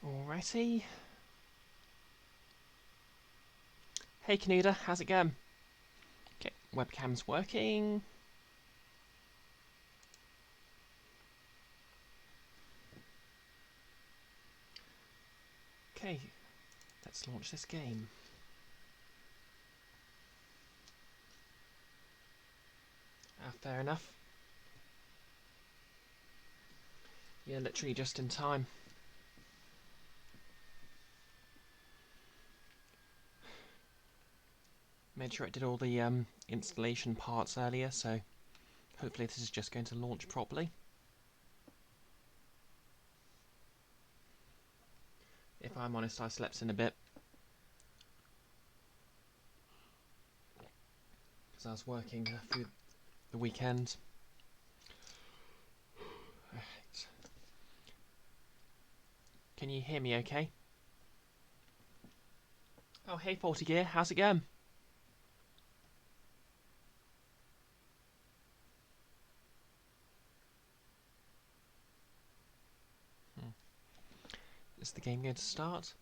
Alrighty. Hey Canuda, how's it going? Okay, webcam's working. Okay, let's launch this game. Fair enough. Yeah, literally just in time. Made sure it did all the installation parts earlier, so hopefully this is just going to launch properly. If I'm honest, I slept in a bit. Because I was working through the weekend. Right. Can you hear me okay? Oh, hey 40 Gear, how's it going? Is the game going to start?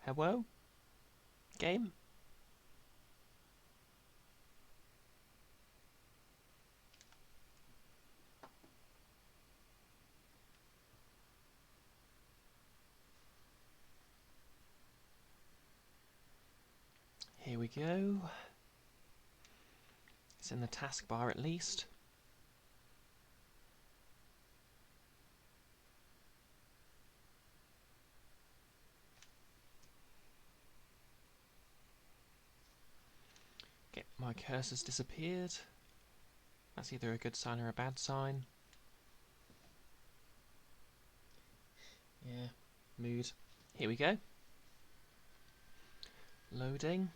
Hello? Game? Here we go. It's in the taskbar at least. Okay, my cursor's disappeared. That's either a good sign or a bad sign. Yeah, mood. Here we go. Loading.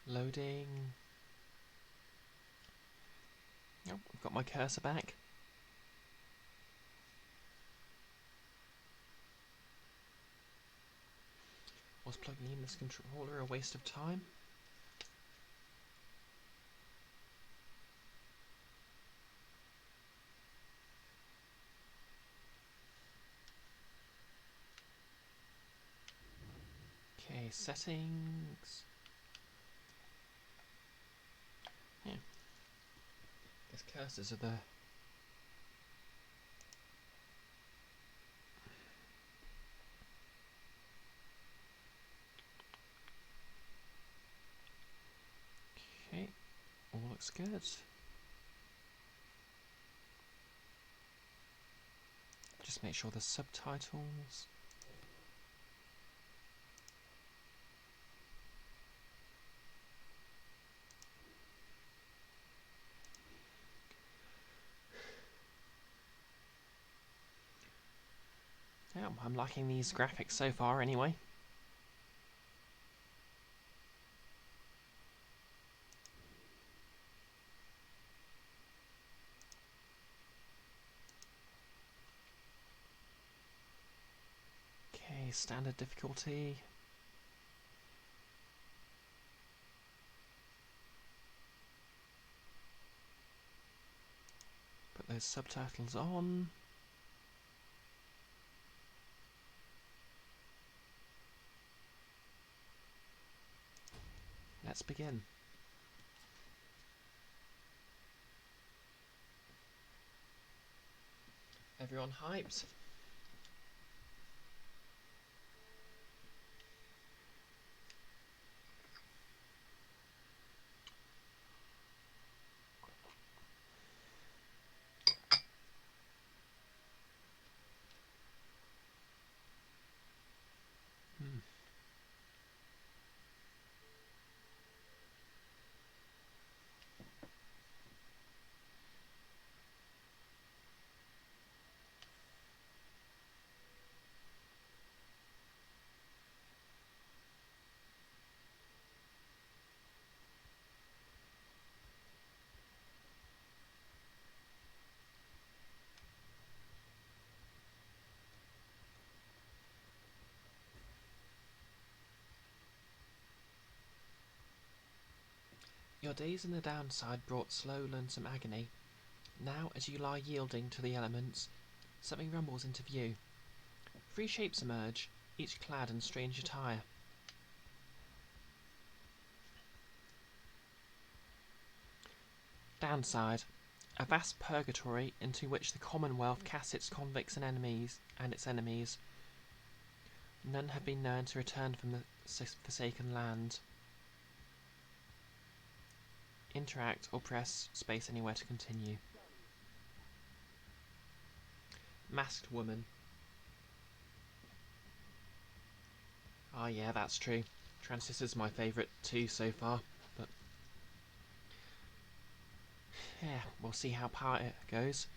Loading. Oh, I've got my cursor back. Was plugging in this controller a waste of time? Okay, settings. Yeah. Guess cursors are the... Okay, all looks good. Just make sure there's subtitles. Yeah, I'm liking these graphics so far anyway. Okay, standard difficulty. Put those subtitles on. Let's begin. Everyone hyped? Your days in the downside brought slow, lonesome agony. Now, as you lie yielding to the elements, something rumbles into view. 3 shapes emerge, each clad in strange attire. Downside. A vast purgatory into which the Commonwealth casts its convicts and its enemies. None have been known to return from the forsaken land. Interact or press space anywhere to continue. Masked woman. Ah, yeah, that's true. Transistor's my favourite too so far, but yeah, we'll see how Pyre goes.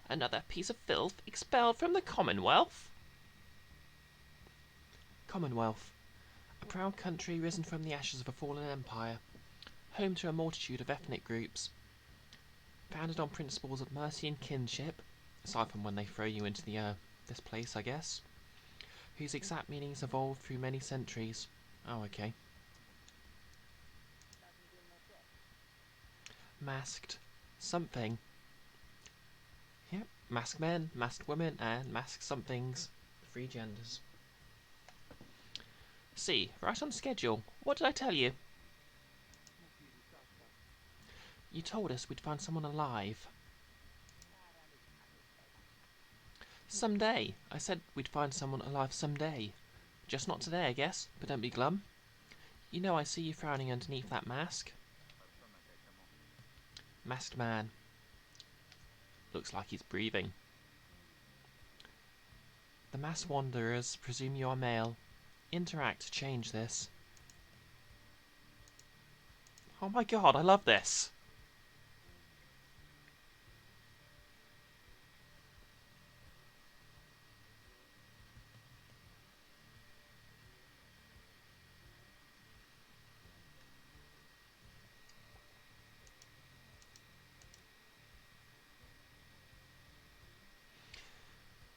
Another piece of filth expelled from the Commonwealth? Commonwealth. A proud country risen from the ashes of a fallen empire, home to a multitude of ethnic groups, founded on principles of mercy and kinship, aside from when they throw you into this place, I guess, whose exact meanings evolved through many centuries. Oh, okay. Masked. Something. Yep, masked men, masked women, and masked somethings. 3 genders. See, right on schedule. What did I tell you? You told us we'd find someone alive. Someday. I said we'd find someone alive someday. Just not today, I guess, but don't be glum. You know I see you frowning underneath that mask. Masked man. Looks like he's breathing. The masked wanderers presume you are male. Interact to change this. Oh my god, I love this!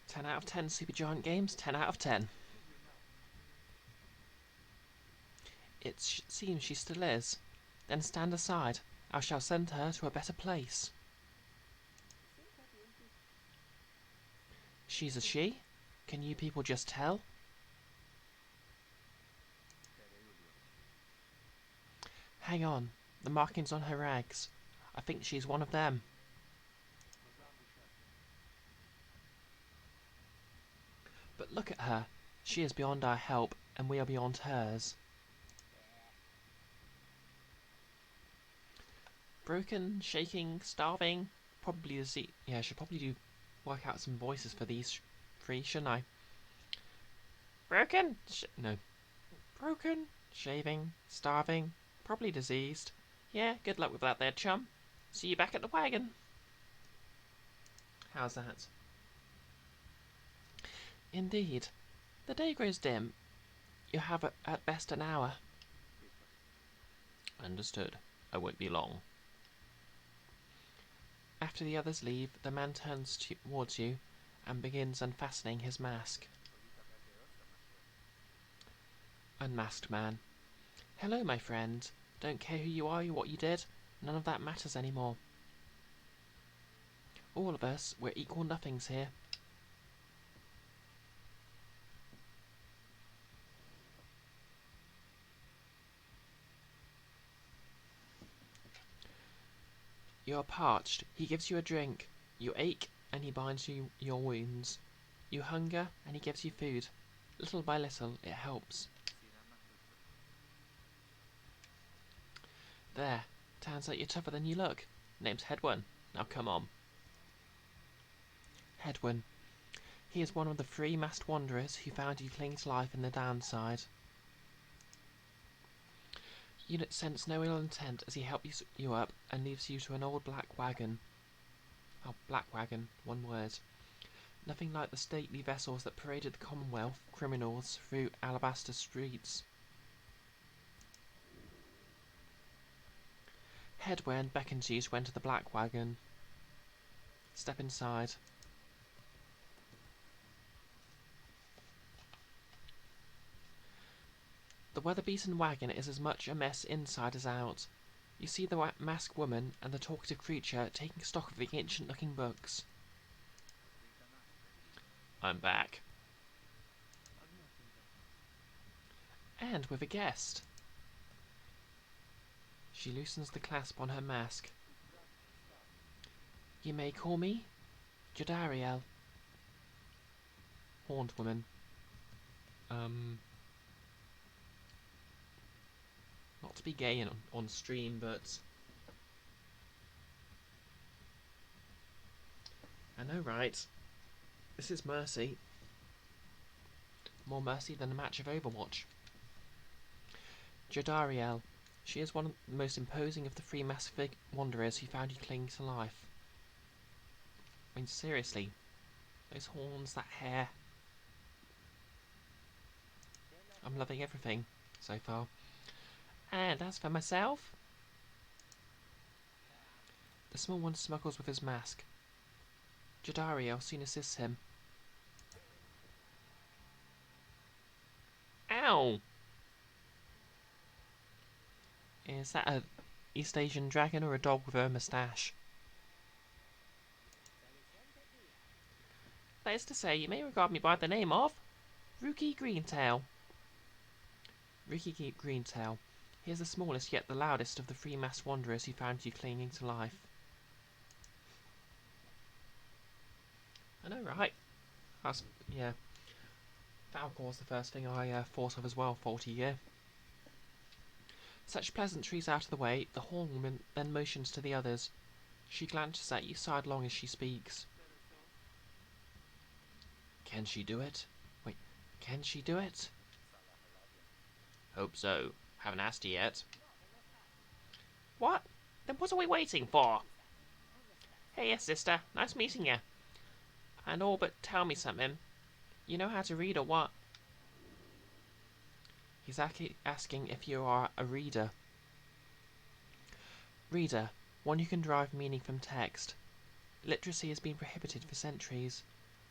Ten out of 10 Supergiant Games, 10 out of 10. It seems she still is. Then stand aside. I shall send her to a better place. She's a she? Can you people just tell? Hang on. The markings on her rags. I think she's one of them. But look at her. She is beyond our help, and we are beyond hers. Broken, shaking, starving. Probably the yeah, I should probably work out some voices for these 3, shouldn't I? Broken? No. Broken, shaving, starving, probably diseased. Yeah, good luck with that there, chum. See you back at the wagon. How's that? Indeed. The day grows dim. You have at best an hour. Understood. I won't be long. After the others leave, the man turns towards you and begins unfastening his mask. Unmasked man. Hello, my friend. Don't care who you are or what you did. None of that matters anymore. All of us, we're equal nothings here. You are parched. He gives you a drink. You ache, and he binds you your wounds. You hunger, and he gives you food. Little by little, it helps. There. Turns out you're tougher than you look. Name's Hedwyn. Now come on. Hedwyn. He is one of the 3 masked wanderers who found you clinging to life in the downside. You sense no ill intent as he helps you up and leaves you to an old black wagon. Oh, black wagon, one word. Nothing like the stately vessels that paraded the Commonwealth criminals through alabaster streets. Hedwyn beckons you to enter the black wagon. Step inside. The weather-beaten wagon is as much a mess inside as out. You see the masked woman and the talkative creature taking stock of the ancient-looking books. I'm back. And with a guest. She loosens the clasp on her mask. You may call me Jodariel. Horned woman. Not to be gay on stream, but I know, right? This is mercy. More mercy than a match of Overwatch. Jodariel. She is one of the most imposing of the three massive wanderers who found you clinging to life. I mean, seriously. Those horns, that hair. I'm loving everything so far. And as for myself... The small one smuggles with his mask. Jodariel soon assists him. Ow! Is that a East Asian dragon or a dog with a moustache? That is to say, you may regard me by the name of Rookie Greentail. Rookie Greentail. He is the smallest yet the loudest of the three masked wanderers who found you clinging to life. I know, right? Yeah. Falcor's the first thing I thought of as well, 40 year. Such pleasantries out of the way, the horn woman then motions to the others. She glances at you sidelong as she speaks. Can she do it? Wait, can she do it? Hope so. Haven't asked her yet. What? Then what are we waiting for? Hey, yes, sister. Nice meeting you. And all but tell me something. You know how to read or what? He's asking if you are a reader. Reader, one who can derive meaning from text. Literacy has been prohibited for centuries.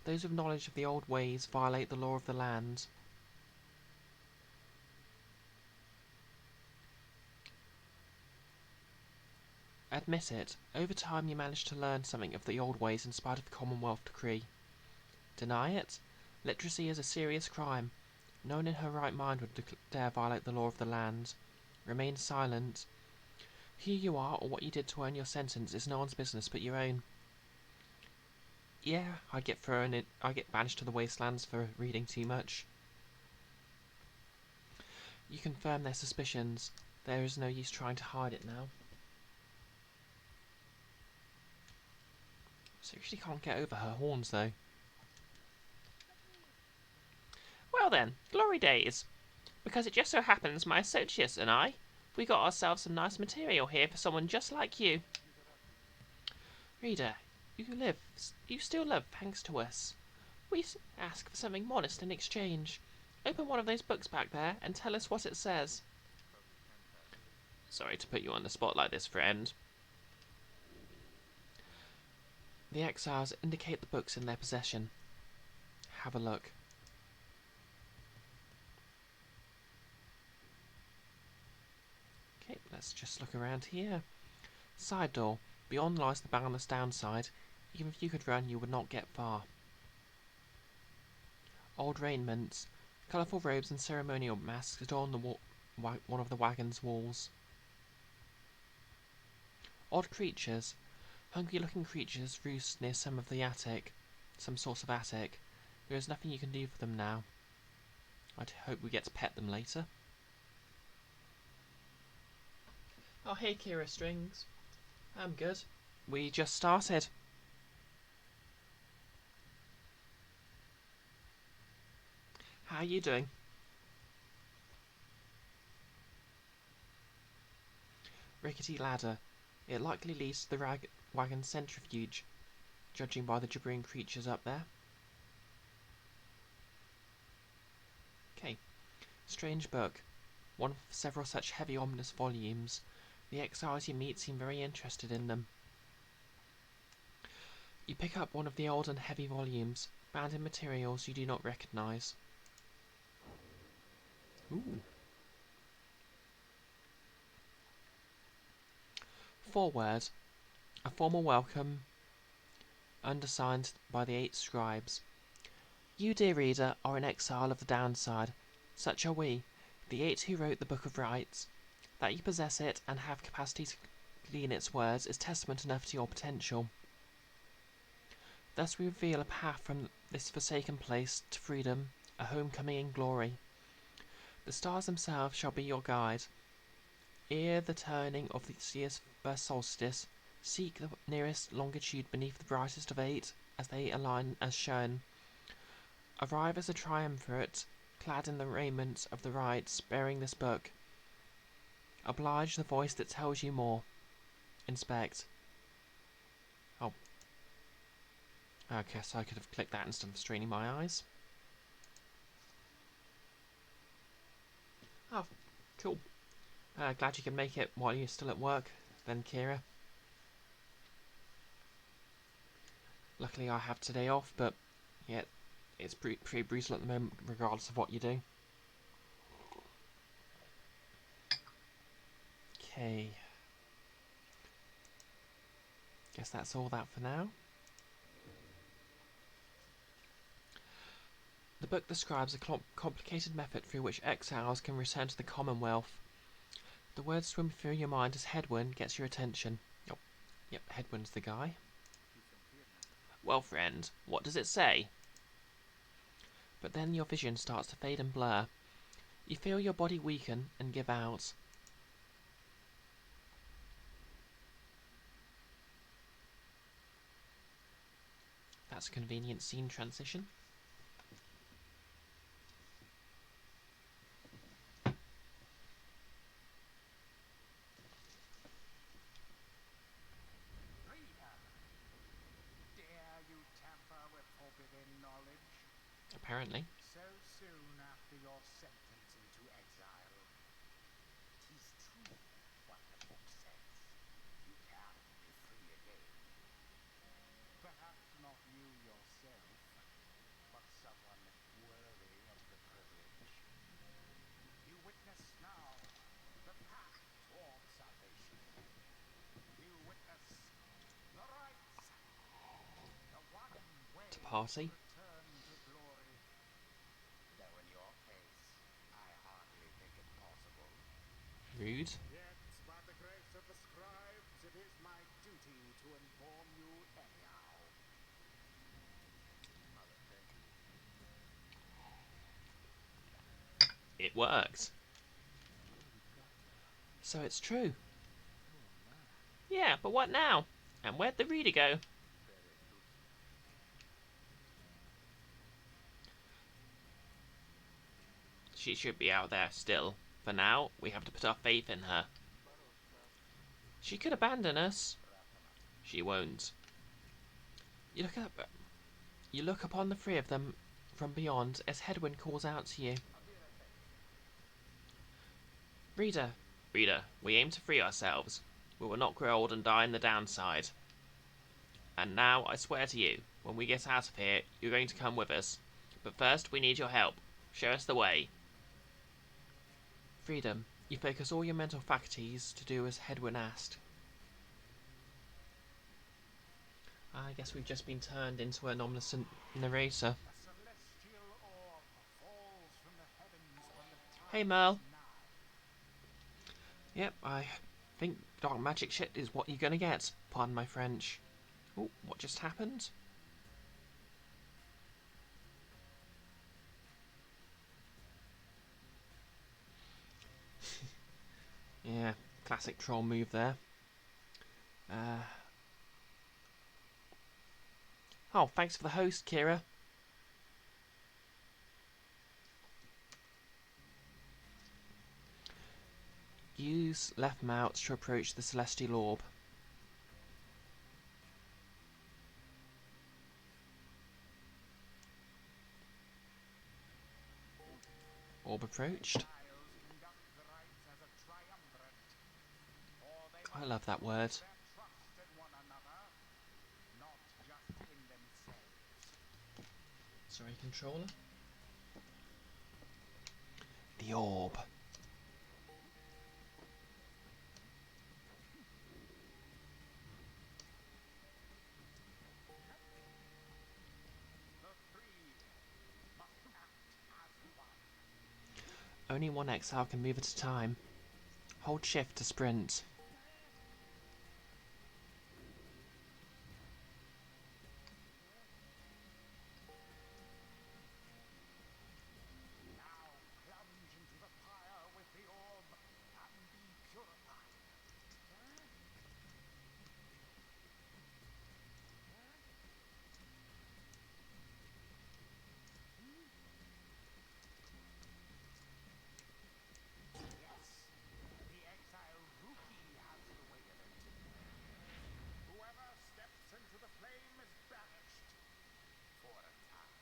Those with knowledge of the old ways violate the law of the land. Admit it, over time you managed to learn something of the old ways in spite of the Commonwealth decree. Deny it? Literacy is a serious crime. No one in her right mind would dare violate the law of the land. Remain silent. Who you are or what you did to earn your sentence is no one's business but your own. Yeah, I get banished to the wastelands for reading too much. You confirm their suspicions. There is no use trying to hide it now. Seriously can't get over her horns though. Well then, glory days. Because it just so happens my associates and I, we got ourselves some nice material here for someone just like you. Reader, you still live thanks to us. We ask for something modest in exchange. Open one of those books back there and tell us what it says. Sorry to put you on the spot like this, friend. The exiles indicate the books in their possession. Have a look. Okay, let's just look around here. Side door. Beyond lies the boundless downside. Even if you could run, you would not get far. Old raiments. Colourful robes and ceremonial masks adorn one of the wagon's walls. Odd creatures. Hungry-looking creatures roost near some sort of attic. There is nothing you can do for them now. I'd hope we get to pet them later. Oh, hey, Kira Strings. I'm good. We just started. How are you doing? Rickety ladder. It likely leads to the wagon centrifuge, judging by the gibbering creatures up there. Okay. Strange book. One of several such heavy, ominous volumes. The exiles you meet seem very interested in them. You pick up one of the old and heavy volumes, bound in materials you do not recognise. Ooh. foreword, a formal welcome undersigned by the 8 scribes. You, dear reader, are an exile of the downside. Such are we, the 8 who wrote the Book of Rights. That you possess it and have capacity to glean its words is testament enough to your potential. Thus we reveal a path from this forsaken place to freedom, a homecoming in glory. The stars themselves shall be your guide. Ere the turning of the year's first solstice, seek the nearest longitude beneath the brightest of 8, as they align as shown. Arrive as a triumvirate, clad in the raiment of the rites, bearing this book. Oblige the voice that tells you more. Inspect. Oh. Okay, so I could have clicked that instead of straining my eyes. Oh, cool. Glad you can make it while you're still at work, then, Kira. Luckily I have today off, but yeah, it's pretty brutal at the moment, regardless of what you do. Okay. Guess that's all that for now. The book describes a complicated method through which exiles can return to the Commonwealth. The words swim through your mind as Headwind gets your attention. Oh, yep, Headwind's the guy. Well, friend, what does it say? But then your vision starts to fade and blur. You feel your body weaken and give out. That's a convenient scene transition. Dare you tamper with forbidden knowledge? Apparently. So soon after your sentence into exile. 'Tis true what the book says. You can be free again. Perhaps not you yourself, but someone worthy of the privilege. You witness now the path toward salvation. You witness the rights, the one way To party. return to glory. Though in your case, I hardly think it possible. Rude. Yet, by the grace of the scribes, it is my duty to inform you anyhow. Mother thing. It worked. So it's true. Yeah, but what now? And where'd the reader go? She should be out there still. For now, we have to put our faith in her. She could abandon us. She won't. You look upon the three of them from beyond as Headwind calls out to you. Reader, we aim to free ourselves. We will not grow old and die in the downside. And now, I swear to you, when we get out of here, you're going to come with us. But first, we need your help. Show us the way. Freedom. You focus all your mental faculties to do as Headwind asked. I guess we've just been turned into an omniscient narrator. A celestial orb falls from the heavens when the time Hey, Merle. is nigh. Yep, I think dark magic shit is what you're gonna get. Pardon my French. Oh, what just happened? Yeah, classic troll move there. Oh, thanks for the host, Kira. Use left mouse to approach the celestial orb. Orb approached. Trials conduct the rites as a triumvirate. For they I love that word. their trust in one another, not just in themselves. Sorry, controller. The orb. Only one exile can move at a time. Hold shift to sprint. Now plunge into the pyre with the orb and be purified. Yes, the exile rookie has the way of it. Whoever steps into the flame is banished for a time.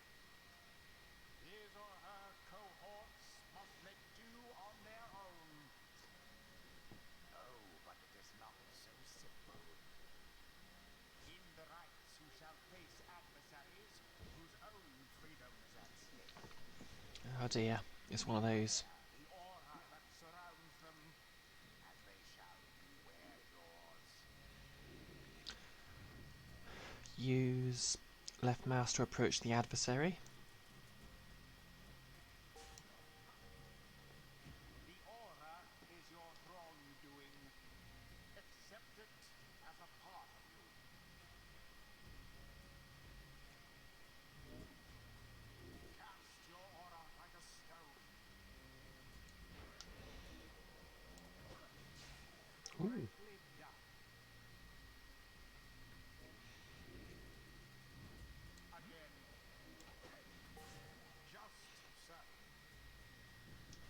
His or her cohorts must make do on their own. Oh, but it is not so simple. In the ranks you shall face adversaries whose own freedom is at stake. Oh dear, it's one of those. The aura that surrounds them, and they shall beware yours. Use left mouse to approach the adversary. The aura is your wrongdoing. Accept it as a part of you. Cast your aura like a stone. Ooh. Greatly done. Again. Just so.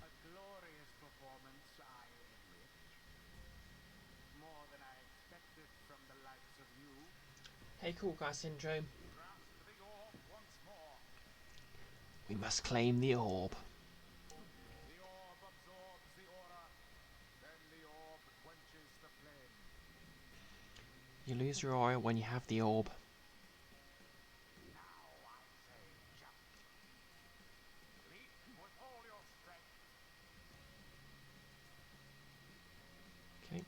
A glorious performance, I admit. More than I expected from the likes of you. Hey, cool guy syndrome. Grasp the orb once more. We must claim the orb. The orb absorbs the aura. Then the orb quenches the flame. You lose your aura when you have the orb. Now I say jump. Leap with all your strength. Okay.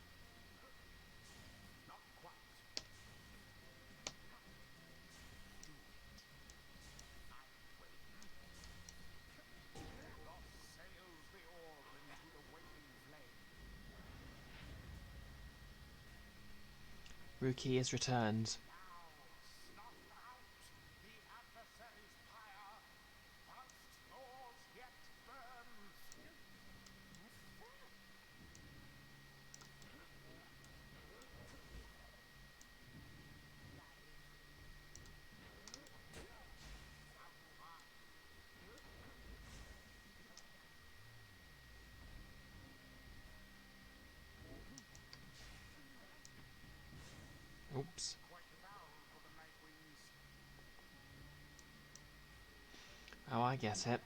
Not quite. Do it. I'm waiting. Thus sails the orb into the waning flame. Rookie is returned. Now snuff out the adversary's pyre, whilst yours yet burns. Oops. Quite foul for the Night Wings. Oh, I get it.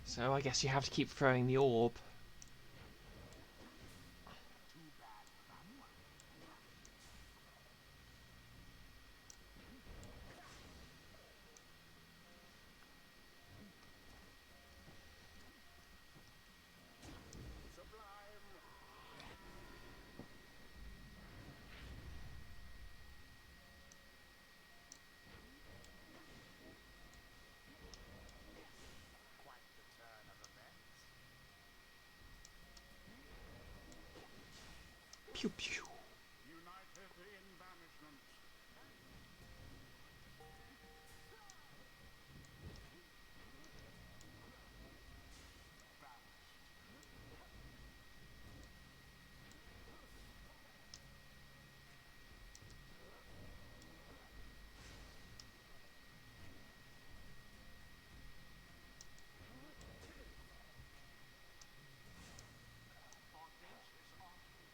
So I guess you have to keep throwing the orb. Too bad for that one. Sublime. Quite the turn of events. Pew pew. United in banishment. Banished. Audacious, aren't you?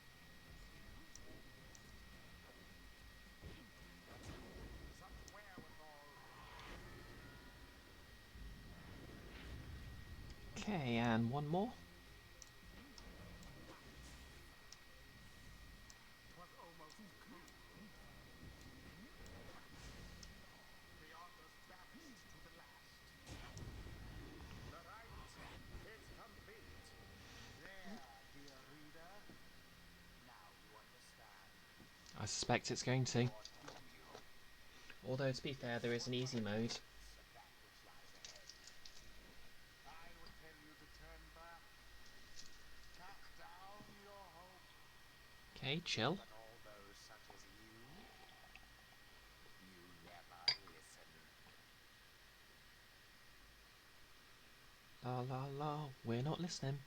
Such wherewithal. Okay, and one more. suspect it's going to. Although, to be fair, there is an easy mode. Of that which lies ahead. I would tell you to turn back. Cast down your hope. Okay, chill. But all those such as you never listen. La la la, we're not listening.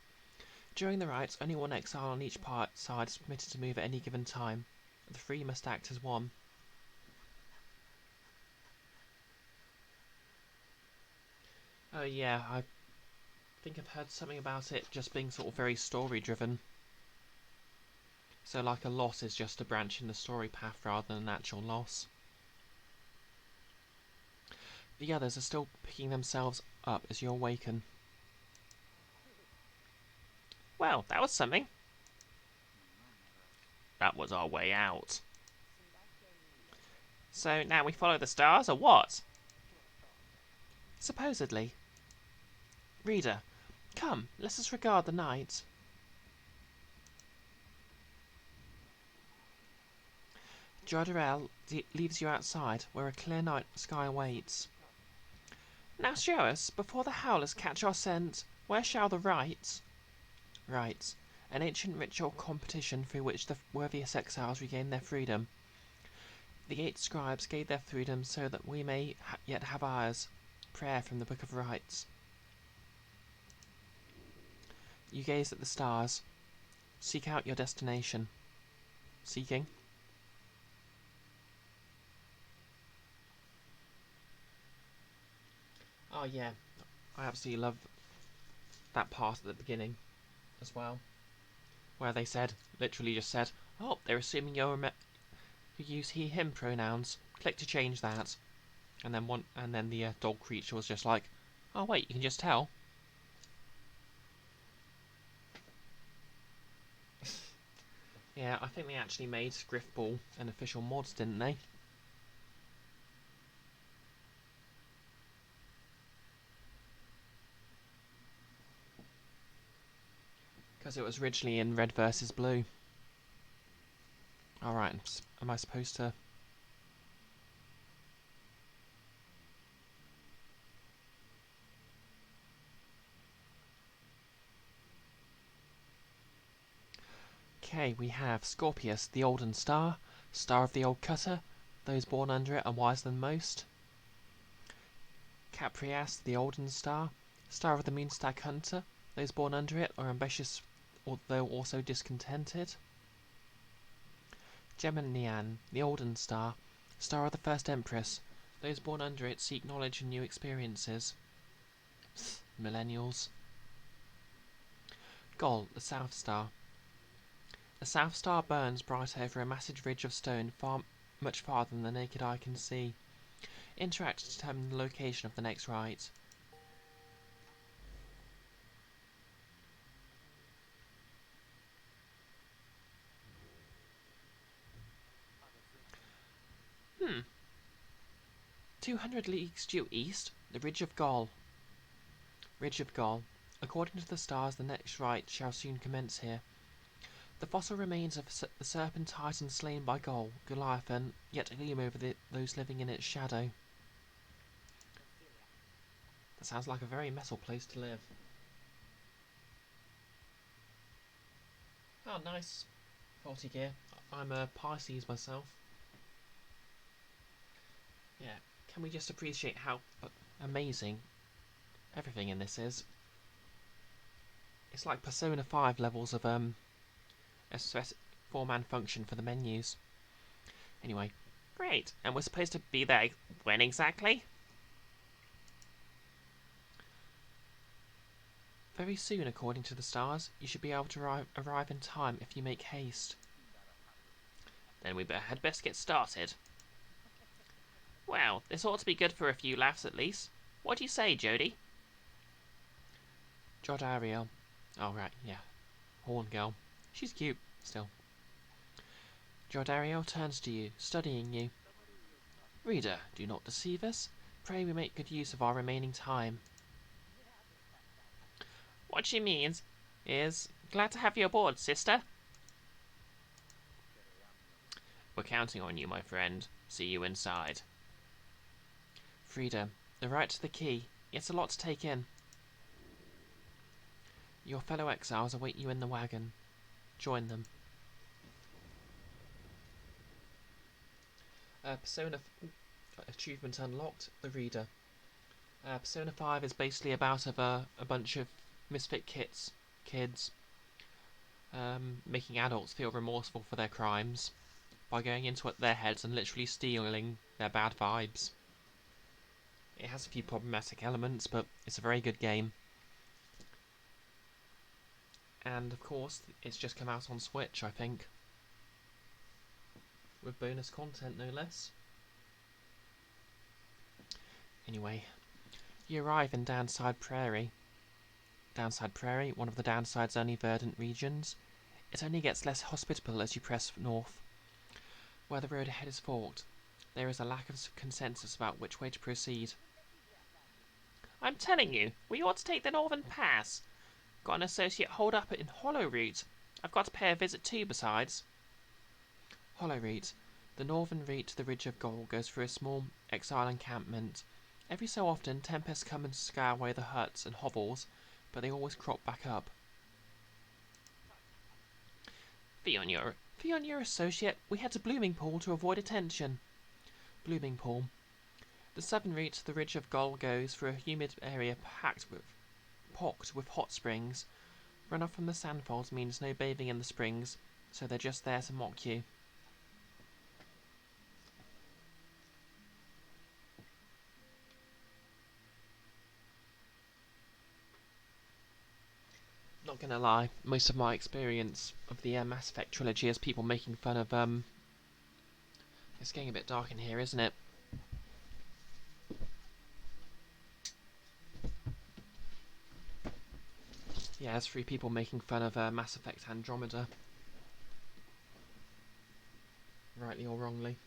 During the rites, only one exile on each side is permitted to move at any given time. The three must act as one. Oh yeah, I think I've heard something about it just being sort of very story driven. So like a loss is just a branch in the story path rather than an actual loss. The others are still picking themselves up as you awaken. Well, that was something. That was our way out. So now we follow the stars, or what? Supposedly. Reader, come, let us regard the night. Jordarel leaves you outside, where a clear night sky awaits. Now show us, before the howlers catch our scent, where shall the rites... Rites. An ancient ritual competition through which the worthiest exiles regain their freedom. The 8 scribes gave their freedom so that we may yet have ours. Prayer from the Book of Rites. You gaze at the stars. Seek out your destination. Seeking. Oh yeah, I absolutely love that part at the beginning as well, where they said, literally just said, oh, they're assuming you use he/him pronouns. Click to change that, and then the dog creature was just like, oh wait, you can just tell. Yeah, I think they actually made Griffball an official mod, didn't they? Because it was originally in Red versus Blue. Alright, am I supposed to... Okay, we have Scorpius, the Olden Star, Star of the Old Cutter, those born under it are wiser than most. Caprias, the Olden Star, Star of the Moonstag Hunter, those born under it are ambitious although also discontented. Geminian, the Olden Star, Star of the First Empress, those born under it seek knowledge and new experiences. Millennials. Gol, the South Star. The South Star burns bright over a massive ridge of stone much farther than the naked eye can see. Interact to determine the location of the next rite. Hmm. 200 leagues due east, the Ridge of Gol. Ridge of Gol. According to the stars, the next rite shall soon commence here. The fossil remains of the serpent titan slain by Gol, Goliathan, yet gleam over those living in its shadow. That sounds like a very metal place to live. Oh, nice. Faulty gear. I'm a Pisces myself. Yeah, can we just appreciate how amazing everything in this is? It's like Persona 5 levels of a 4-man function for the menus. Anyway, great. And we're supposed to be there when exactly? Very soon, according to the stars. You should be able to arrive in time if you make haste. Then we had best get started. Well, this ought to be good for a few laughs at least. What do you say, Jodie? Jodariel. Oh, right, yeah. Horn girl. She's cute, still. Jodariel turns to you, studying you. Reader, do not deceive us. Pray we make good use of our remaining time. What she means is, glad to have you aboard, sister. We're counting on you, my friend. See you inside. Frida, the right to the key. It's a lot to take in. Your fellow exiles await you in the wagon. Join them. Persona achievement unlocked. The Reader. Persona 5 is basically about a bunch of misfit kids making adults feel remorseful for their crimes by going into their heads and literally stealing their bad vibes. It has a few problematic elements, but it's a very good game. And of course, it's just come out on Switch, I think. With bonus content, no less. Anyway, you arrive in Downside Prairie. Downside Prairie, one of the Downside's only verdant regions. It only gets less hospitable as you press north. Where the road ahead is forked, there is a lack of consensus about which way to proceed. I'm telling you, we ought to take the Northern Pass. Got an associate holed up in Hollow Route. I've got to pay a visit too, besides. Hollow Route. The northern route to the Ridge of Gold goes through a small exile encampment. Every so often, tempests come and scare away the huts and hovels, but they always crop back up. Fion, your associate. We head to Bloomingpool to avoid attention. Bloomingpool. The southern route to the Ridge of Gold goes through a humid area pocked with hot springs. Runoff from the sandfalls means no bathing in the springs, so they're just there to mock you. Not gonna lie, most of my experience of the Mass Effect trilogy is people making fun of, It's getting a bit dark in here, isn't it? Yeah, there's 3 people making fun of Mass Effect Andromeda. Rightly or wrongly.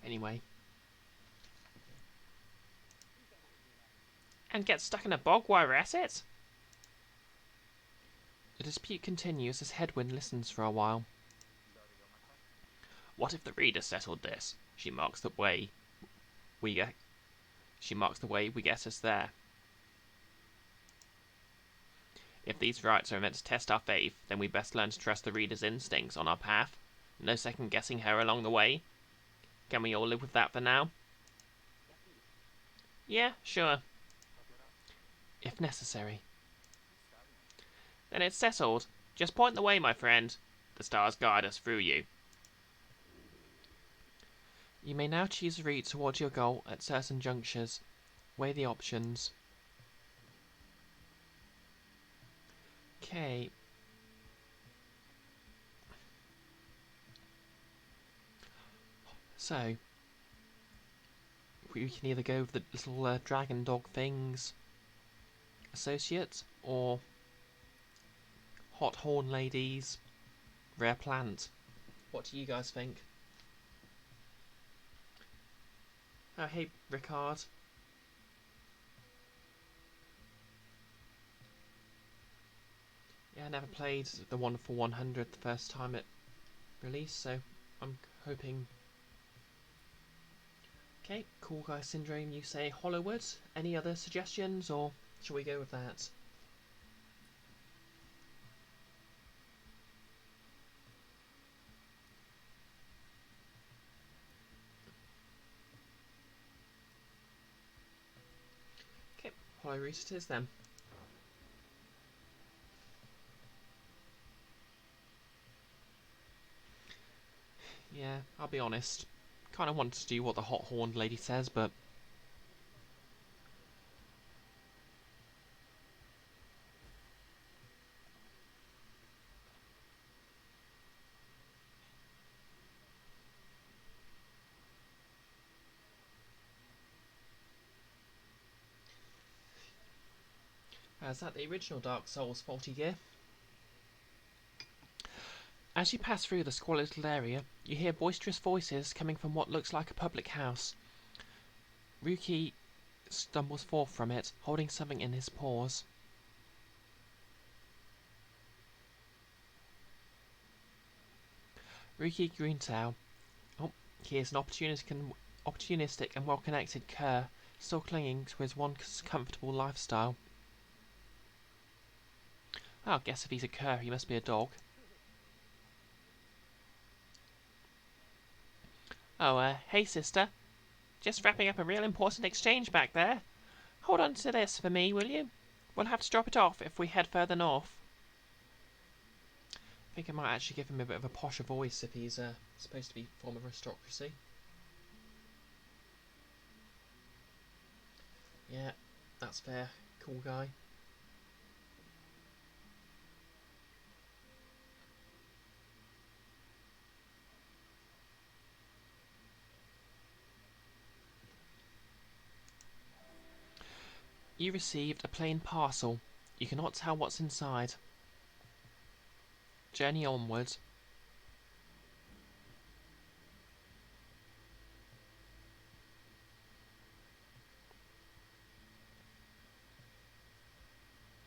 Anyway. And get stuck in a bog while we're at it? The dispute continues as Headwind listens for a while. What if the Reader settled this? She marks the way we get us there. If these rites are meant to test our faith, then we best learn to trust the Reader's instincts on our path. No second guessing her along the way. Can we all live with that for now? Yeah, sure. If necessary. Then it's settled. Just point the way, my friend. The stars guide us through you. You may now choose a route towards your goal at certain junctures. Weigh the options. Okay. So, we can either go with the little dragon dog things associate, or hot horn ladies, rare plant. What do you guys think? Oh, hey, Ricard. Yeah, I never played the Wonderful 100 the first time it released, so I'm hoping... Okay, Cool Guy Syndrome, you say Hollywood. Any other suggestions, or shall we go with that? Okay, Hollow Root it is then. Yeah, I'll be honest. Kind of wanted to do what the hot horned lady says, but... Is that the original Dark Souls faulty gear? As you pass through the squalid little area, you hear boisterous voices coming from what looks like a public house. Ruki stumbles forth from it, holding something in his paws. Ruki Greentail. Oh, he is an opportunistic and well-connected cur, still clinging to his once comfortable lifestyle. Oh, I guess if he's a cur, he must be a dog. Oh, hey sister. Just wrapping up a real important exchange back there. Hold on to this for me, will you? We'll have to drop it off if we head further north. I think I might actually give him a bit of a posher voice if he's supposed to be form of aristocracy. Yeah, that's fair. Cool guy. You received a plain parcel. You cannot tell what's inside. Journey onwards.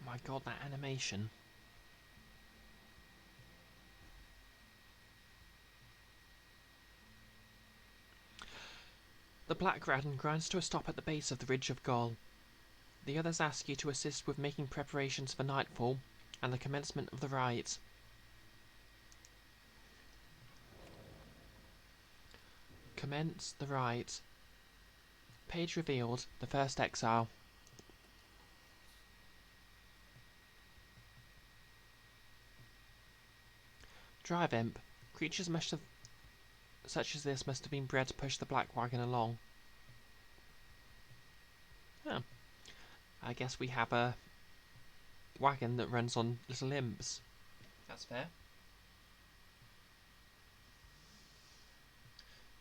My god, that animation. The black dragon grinds to a stop at the base of the Ridge of Gull. The others ask you to assist with making preparations for nightfall and the commencement of the rite. Commence the rite. Page revealed, the first exile. Drive imp. Creatures such as this must have been bred to push the black wagon along. Oh. I guess we have a wagon that runs on little imps. That's fair.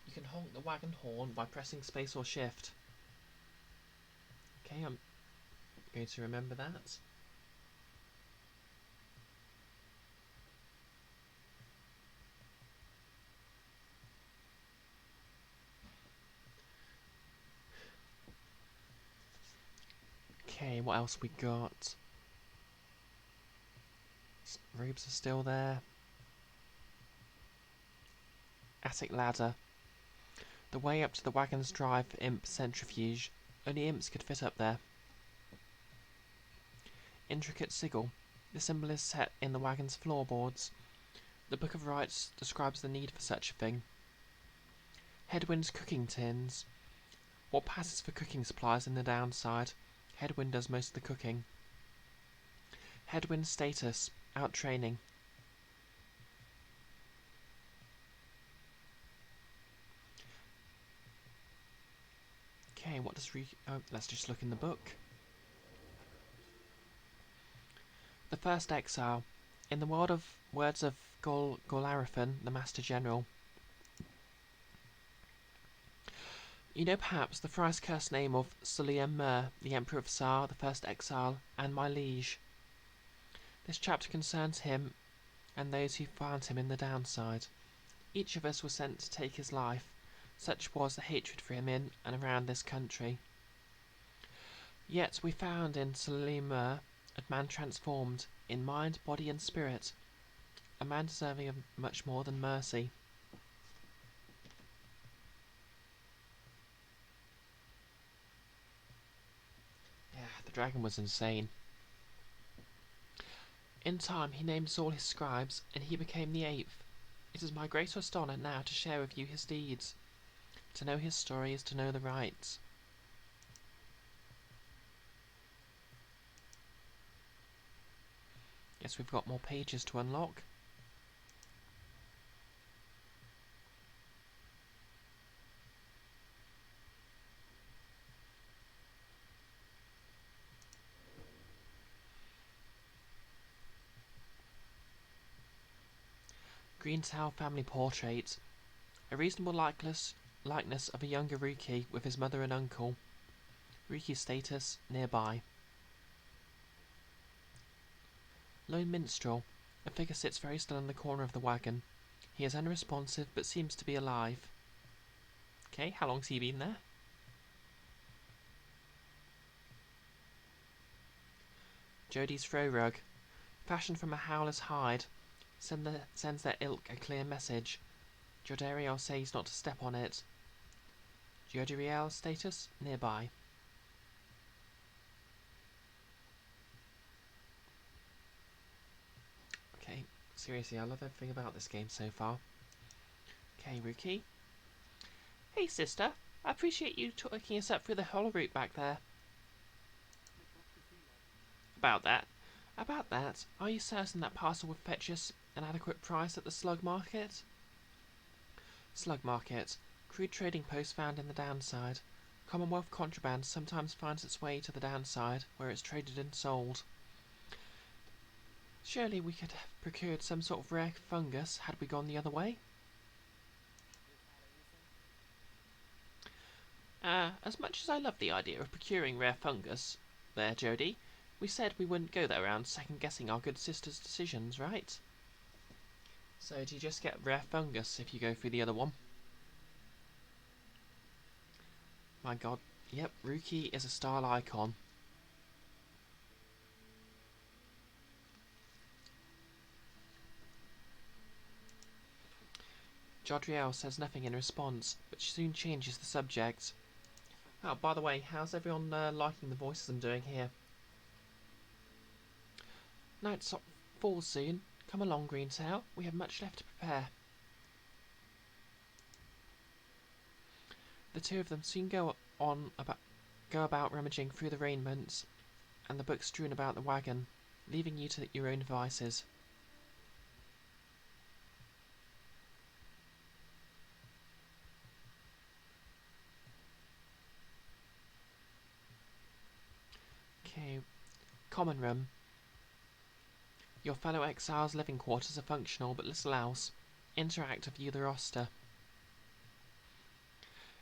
You can honk the wagon horn by pressing space or shift. Okay, I'm going to remember that. Okay, what else we got? Robes are still there. Attic ladder. The way up to the wagon's drive imp centrifuge. Only imps could fit up there. Intricate sigil. The symbol is set in the wagon's floorboards. The Book of Rites describes the need for such a thing. Headwind's cooking tins. What passes for cooking supplies in the downside? Headwind does most of the cooking. Headwind status. Out training. Okay, what does oh, let's just look in the book. The first exile. In the words of Golarifan, the Master General. You know perhaps the thrice cursed name of Suliam Mer, the Emperor of Sar, the first exile, and my liege. This chapter concerns him and those who found him in the downside. Each of us was sent to take his life. Such was the hatred for him in and around this country. Yet we found in Suliam Mer a man transformed in mind, body, and spirit, a man deserving of much more than mercy. Yeah, the dragon was insane. In time he named us all his scribes, and he became the 8th. It is my greatest honour now to share with you his deeds. To know his story is to know the rites. Guess we've got more pages to unlock. Greentail family portrait. A reasonable likeness of a younger Ruki with his mother and uncle. Ruki's status nearby. Lone minstrel. A figure sits very still in the corner of the wagon. He is unresponsive but seems to be alive. Okay, how long's he been there? Jodie's throw rug. Fashioned from a howler's hide. Sends their ilk a clear message. Jodariel says not to step on it. Jodariel status nearby. Okay, seriously, I love everything about this game so far. Okay, Ruki. Hey, sister. I appreciate you taking us up through the hollow route back there. About that, are you certain that parcel would fetch us an adequate price at the slug market? Slug market. Crude trading post found in the downside. Commonwealth contraband sometimes finds its way to the downside, where it's traded and sold. Surely we could have procured some sort of rare fungus had we gone the other way? As much as I love the idea of procuring rare fungus there, Jody, we said we wouldn't go there around second-guessing our good sister's decisions, right? So do you just get rare fungus if you go through the other one? My god, yep, Ruki is a style icon. Jodriel says nothing in response, but she soon changes the subject. Oh, by the way, how's everyone liking the voices I'm doing here? Night falls soon. Come along, Greentail. We have much left to prepare. The two of them soon go about rummaging through the raiments and the books strewn about the wagon, leaving you to your own devices. Okay, common room. Your fellow exiles' living quarters are functional, but little else. Interact to view the roster.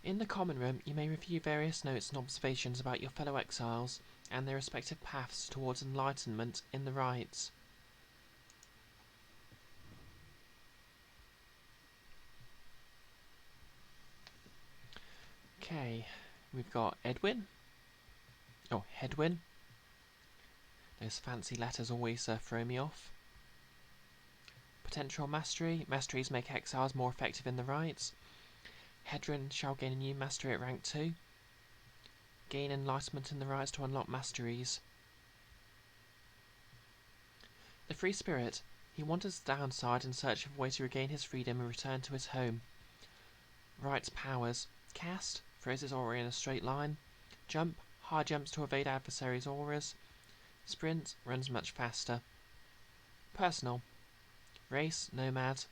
In the common room, you may review various notes and observations about your fellow exiles and their respective paths towards enlightenment in the rites. Okay, we've got Edwin. Oh, Hedwin. Those fancy letters always throw me off. Potential mastery. Masteries make exiles more effective in the rites. Hedrin shall gain a new mastery at rank 2. Gain enlightenment in the rites to unlock masteries. The free spirit. He wanders the downside in search of a way to regain his freedom and return to his home. Rites powers. Cast. Throws his aura in a straight line. Jump. High jumps to evade adversaries' auras. Sprint. Runs much faster. Personal. Race. Nomad.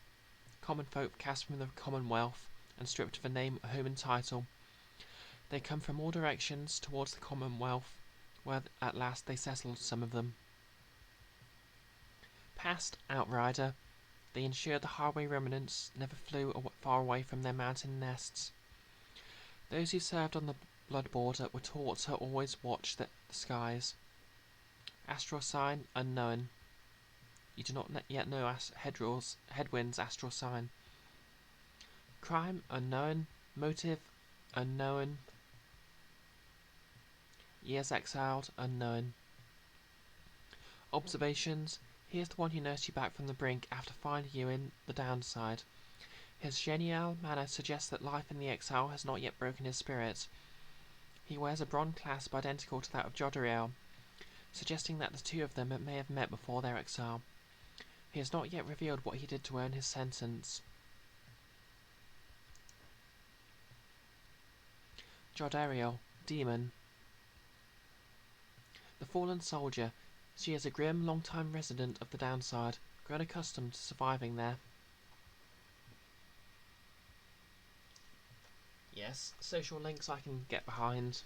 Common folk cast from the Commonwealth and stripped of a name, home and title. They come from all directions towards the Commonwealth, where at last they settled some of them. Past Outrider. They ensured the highway remnants never flew far away from their mountain nests. Those who served on the blood border were taught to always watch the skies. Astral sign unknown. You do not yet know Hedwin's astral sign. Crime unknown. Motive unknown. Years exiled unknown. Observations. He is the one who nursed you back from the brink after finding you in the downside. His genial manner suggests that life in the exile has not yet broken his spirit. He wears a bronze clasp identical to that of Jodariel, suggesting that the two of them may have met before their exile. He has not yet revealed what he did to earn his sentence. Jodariel, demon. The fallen soldier. She is a grim, long-time resident of the downside, grown accustomed to surviving there. Yes, social links I can get behind.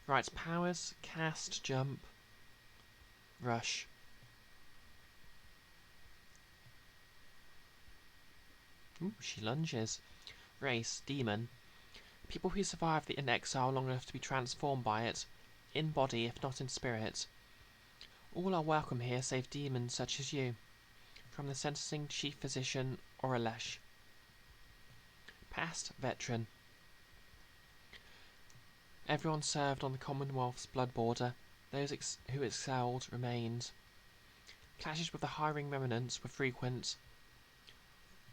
Right, powers, cast, jump, rush. Ooh, she lunges. Race, demon. People who survive in exile long enough to be transformed by it, in body if not in spirit. All are welcome here save demons such as you, from the sentencing chief physician Oralesh. Past, veteran. Everyone served on the Commonwealth's blood border. Those who excelled remained. Clashes with the hiring remnants were frequent.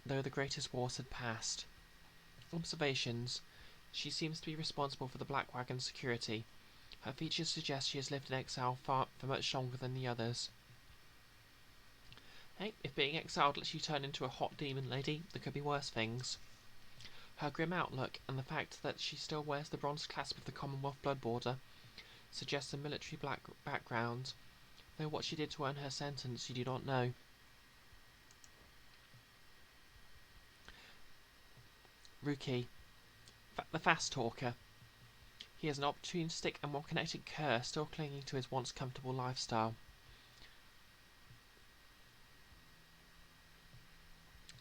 though the greatest wars had passed. Observations. She seems to be responsible for the Black Wagon's security. Her features suggest she has lived in exile for much longer than the others. Hey, if being exiled lets you turn into a hot demon lady, there could be worse things. Her grim outlook and the fact that she still wears the bronze clasp of the Commonwealth blood border suggests a military background, though what she did to earn her sentence you do not know. Ruki, the fast talker. He is an opportunistic and well-connected cur still clinging to his once comfortable lifestyle.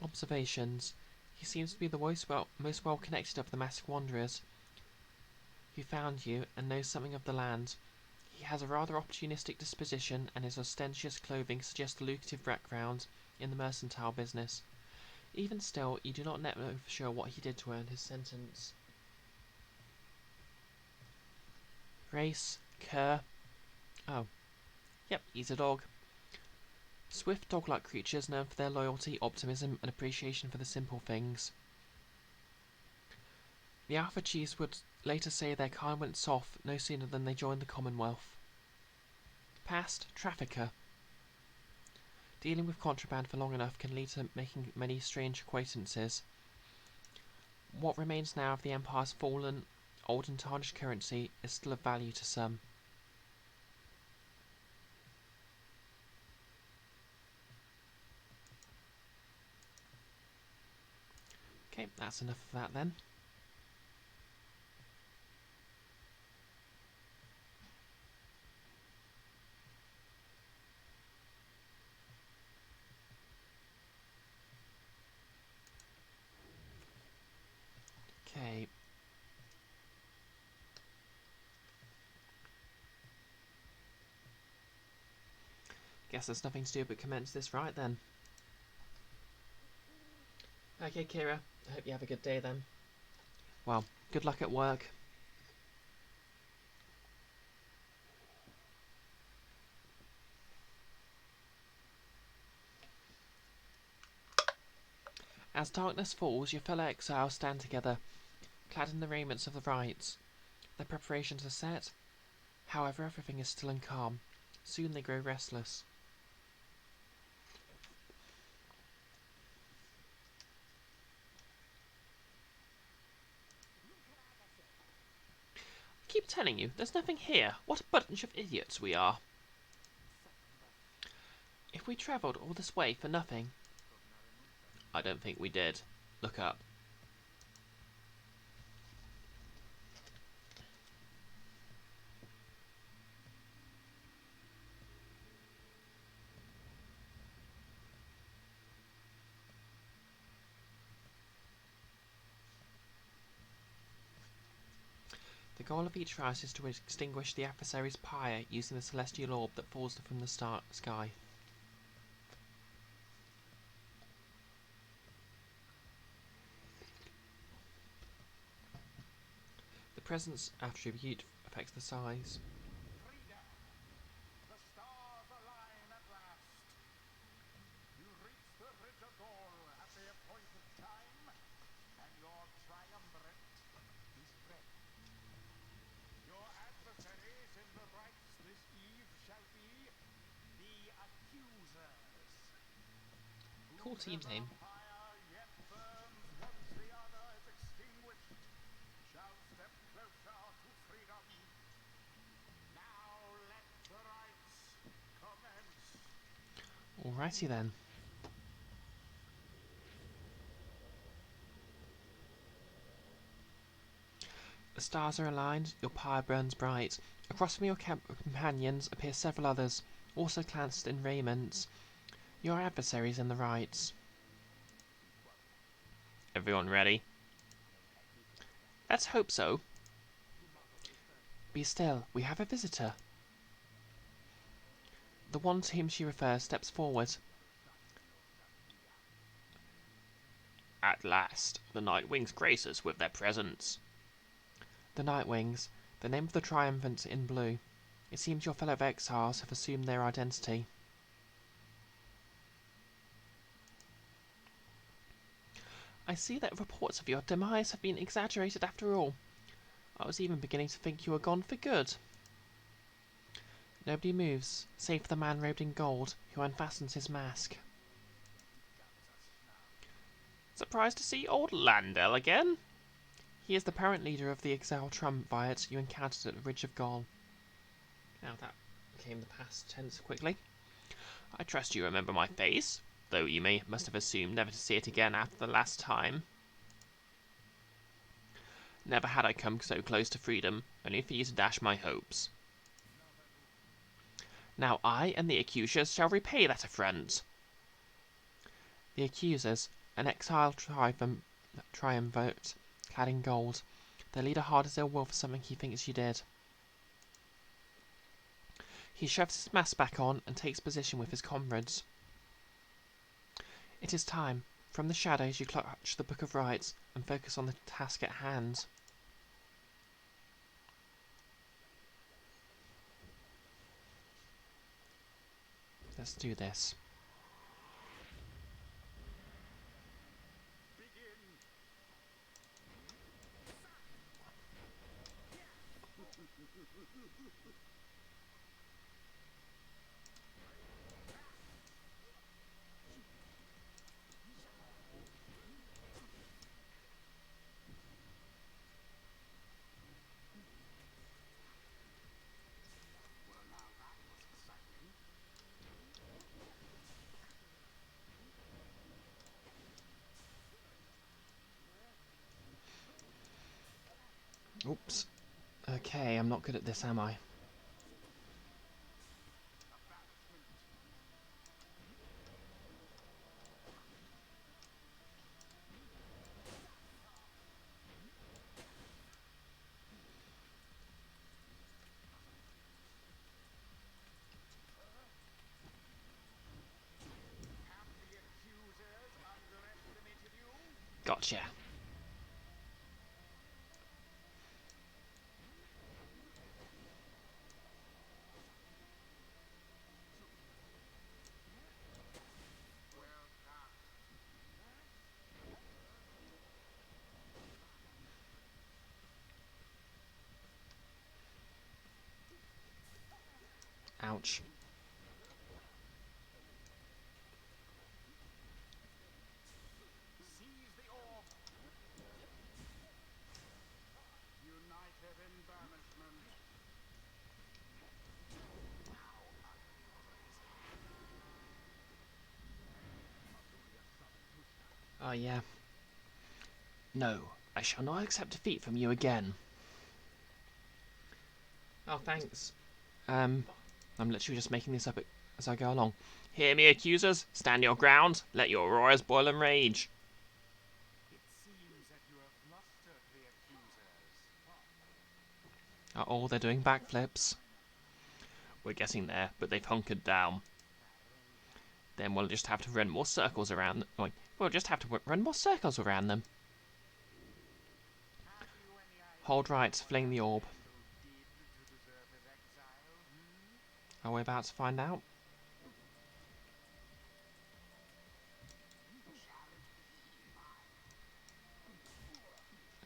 Observations. He seems to be the most well-connected of the masked wanderers who found you and knows something of the land. He has a rather opportunistic disposition, and his ostentatious clothing suggests a lucrative background in the mercantile business. Even still, you do not know for sure what he did to earn his sentence. Race, cur. Oh. Yep, he's a dog. Swift dog-like creatures known for their loyalty, optimism, and appreciation for the simple things. The Alpha Chiefs would later say their kind went soft no sooner than they joined the Commonwealth. Past, trafficker. Dealing with contraband for long enough can lead to making many strange acquaintances. What remains now of the Empire's fallen, old and tarnished currency is still of value to some. Okay, that's enough of that then. Okay. Guess there's nothing to do but commence this right then. Okay, Kira. I hope you have a good day then. Well, good luck at work. As darkness falls, your fellow exiles stand together, clad in the raiments of the rites. Their preparations are set. However, everything is still and calm. Soon they grow restless. I keep telling you, there's nothing here. What a bunch of idiots we are. If we travelled all this way for nothing... I don't think we did. Look up. The goal of each rise is to extinguish the adversary's pyre using the celestial orb that falls from the sky. The presence attribute affects the size. Freedom! The stars align at last. You reach the ridge of goal at the appointed time, and your triumvirate is ready. Your adversaries in the rites this eve shall be the accusers. Cool team name. Fire yet burns once the other is extinguished, shall step closer to freedom. Now let the rites commence. Alrighty then. The stars are aligned, your pyre burns bright. Across from your companions appear several others, also clad in raiments. Your adversaries in the rites. Everyone ready? Let's hope so. Be still, we have a visitor. The one to whom she refers steps forward. At last, the Nightwings grace us with their presence. The Nightwings, the name of the triumphant in blue. It seems your fellow exiles have assumed their identity. I see that reports of your demise have been exaggerated after all. I was even beginning to think you were gone for good. Nobody moves, save for the man robed in gold, who unfastens his mask. Surprised to see old Landel again? He is the apparent leader of the exiled triumvirate you encountered at the Ridge of Gaul. Now that became the past tense quickly. I trust you remember my face, though you must have assumed never to see it again after the last time. Never had I come so close to freedom, only for you to dash my hopes. Now I and the accusers shall repay that affront. The accusers, an exiled triumvirate, clad in gold. Their leader hardens ill will for something he thinks you did. He shoves his mask back on and takes position with his comrades. It is time. From the shadows you clutch the Book of Rites and focus on the task at hand. Let's do this. Oops. Okay, I'm not good at this, am I? Gotcha. Ouch. Seize the orb. United in banishment. Oh, yeah. No, I shall not accept defeat from you again. Oh, thanks. I'm literally just making this up as I go along. Hear me, accusers. Stand your ground. Let your roars boil and rage. It seems that you have mustered the accusers. Uh-oh, they're doing backflips. We're getting there, but they've hunkered down. Then we'll just have to run more circles around them. We'll just have to run more circles around them. Hold right, fling the orb. Are we about to find out?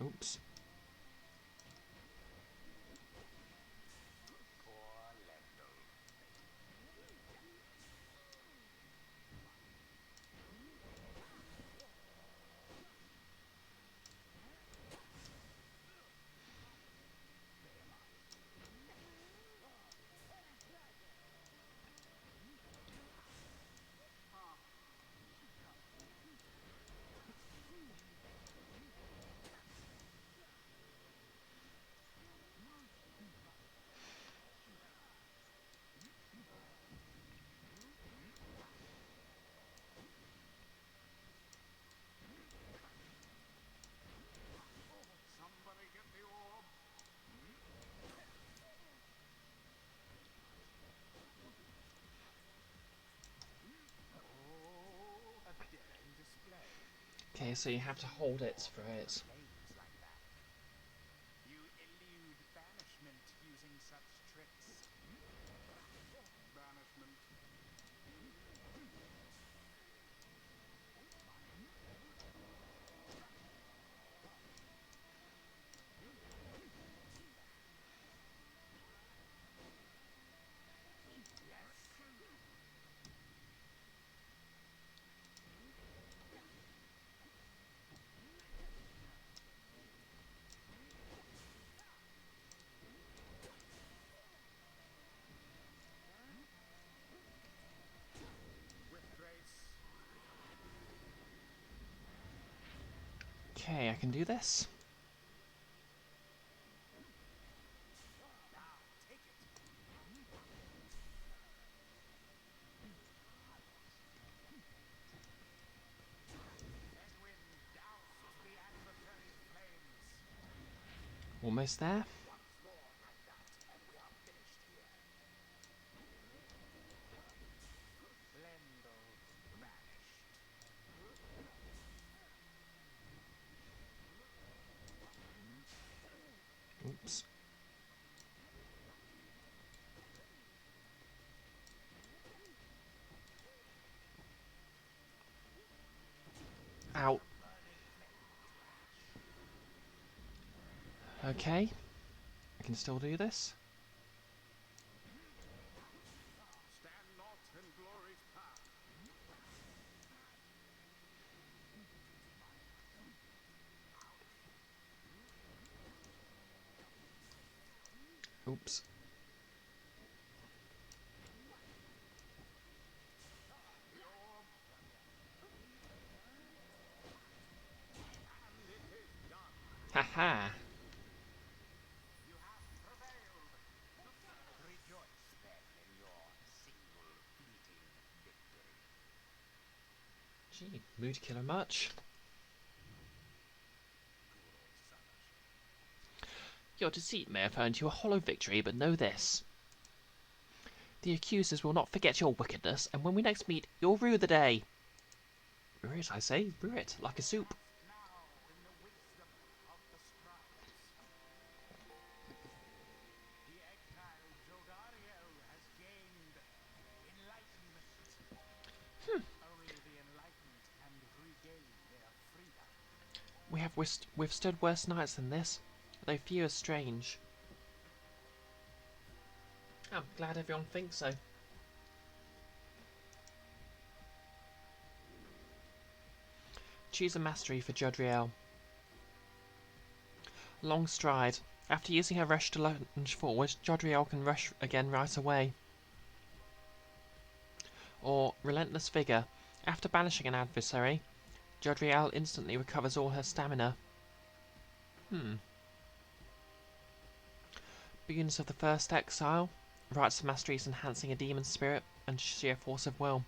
Oops. Somebody get the orb. Oh, a daring display. Okay, so you have to hold it for it. Games like that. You elude banishment using such tricks. Banishment. Okay, I can do this. Now, take it. Edwin doused the adversary's flames. Almost there. Once more like that, and we are finished here. Blendel vanished. Oops. Ow. Burning flame to ash. Okay. I can still do this. Stand not in glory's path. Oops. The orb. And it is done. Haha. You have prevailed. Rejoice then in your single fleeting victory. Gee, mood killer much. Your deceit may have earned you a hollow victory, but know this. The accusers will not forget your wickedness, and when we next meet, you'll rue the day. Rue it, I say. Rue it, like a soup. Now, in the wisdom of the scribes, the exiled Jodariel has gained enlightenment. Only the enlightened can regain their freedom. We have withstood worse nights than this, though few are strange. I'm glad everyone thinks so. Choose a mastery for Jodriel. Long stride. After using her rush to lunge forward, Jodriel can rush again right away. Or relentless vigor. After banishing an adversary, Jodriel instantly recovers all her stamina. Boons of the First Exile. Rights of masteries enhancing a demon's spirit and sheer force of will.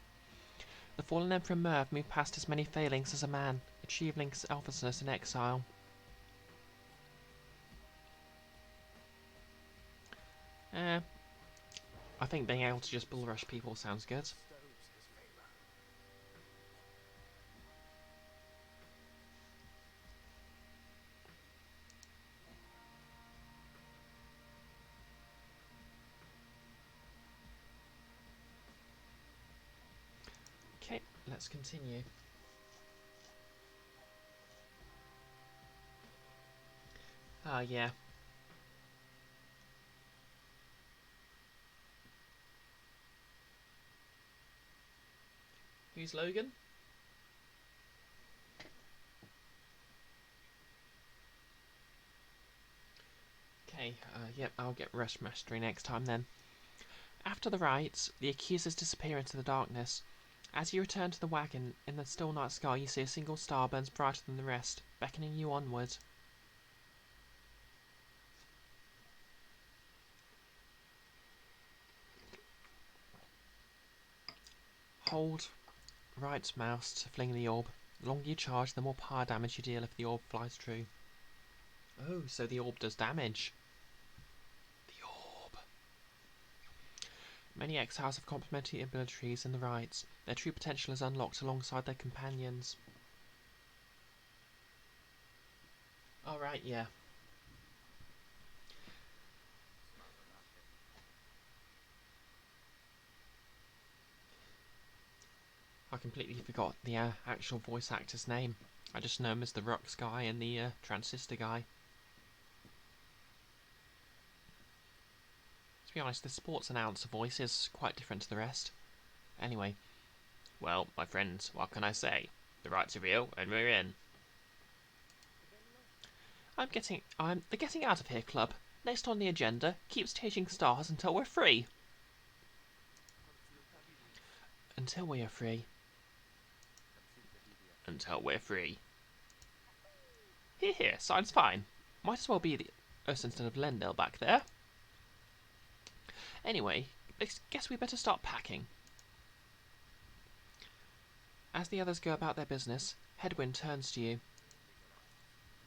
The fallen Emperor Merv moved past his many failings as a man, achieving selflessness in exile. I think being able to just bull rush people sounds good. Bestows his favor. Okay, let's continue. Ah, yeah. Who's Logan? Okay, yep, I'll get Rush Mastery next time then. After the rites, the accusers disappear into the darkness. As you return to the wagon, in the still night sky you see a single star burns brighter than the rest, beckoning you onward. Hold right mouse to fling the orb. The longer you charge, the more pyre damage you deal if the orb flies true. Oh, so the orb does damage. The orb. Many exiles have complementary abilities in the rites. Their true potential is unlocked alongside their companions. Alright, yeah. I completely forgot the actual voice actor's name. I just know him as the Rux guy and the Transistor guy. To be honest, the sports announcer voice is quite different to the rest. Anyway. Well, my friends, what can I say? The rights are real, and we're in. The Getting Out of Here Club. Next on the agenda, keep staging stars until we're free. Until we are free. Until we're free. Here, here, sign's fine. Might as well be the us instead of Lendale back there. Anyway, guess we better start packing. As the others go about their business, Headwind turns to you.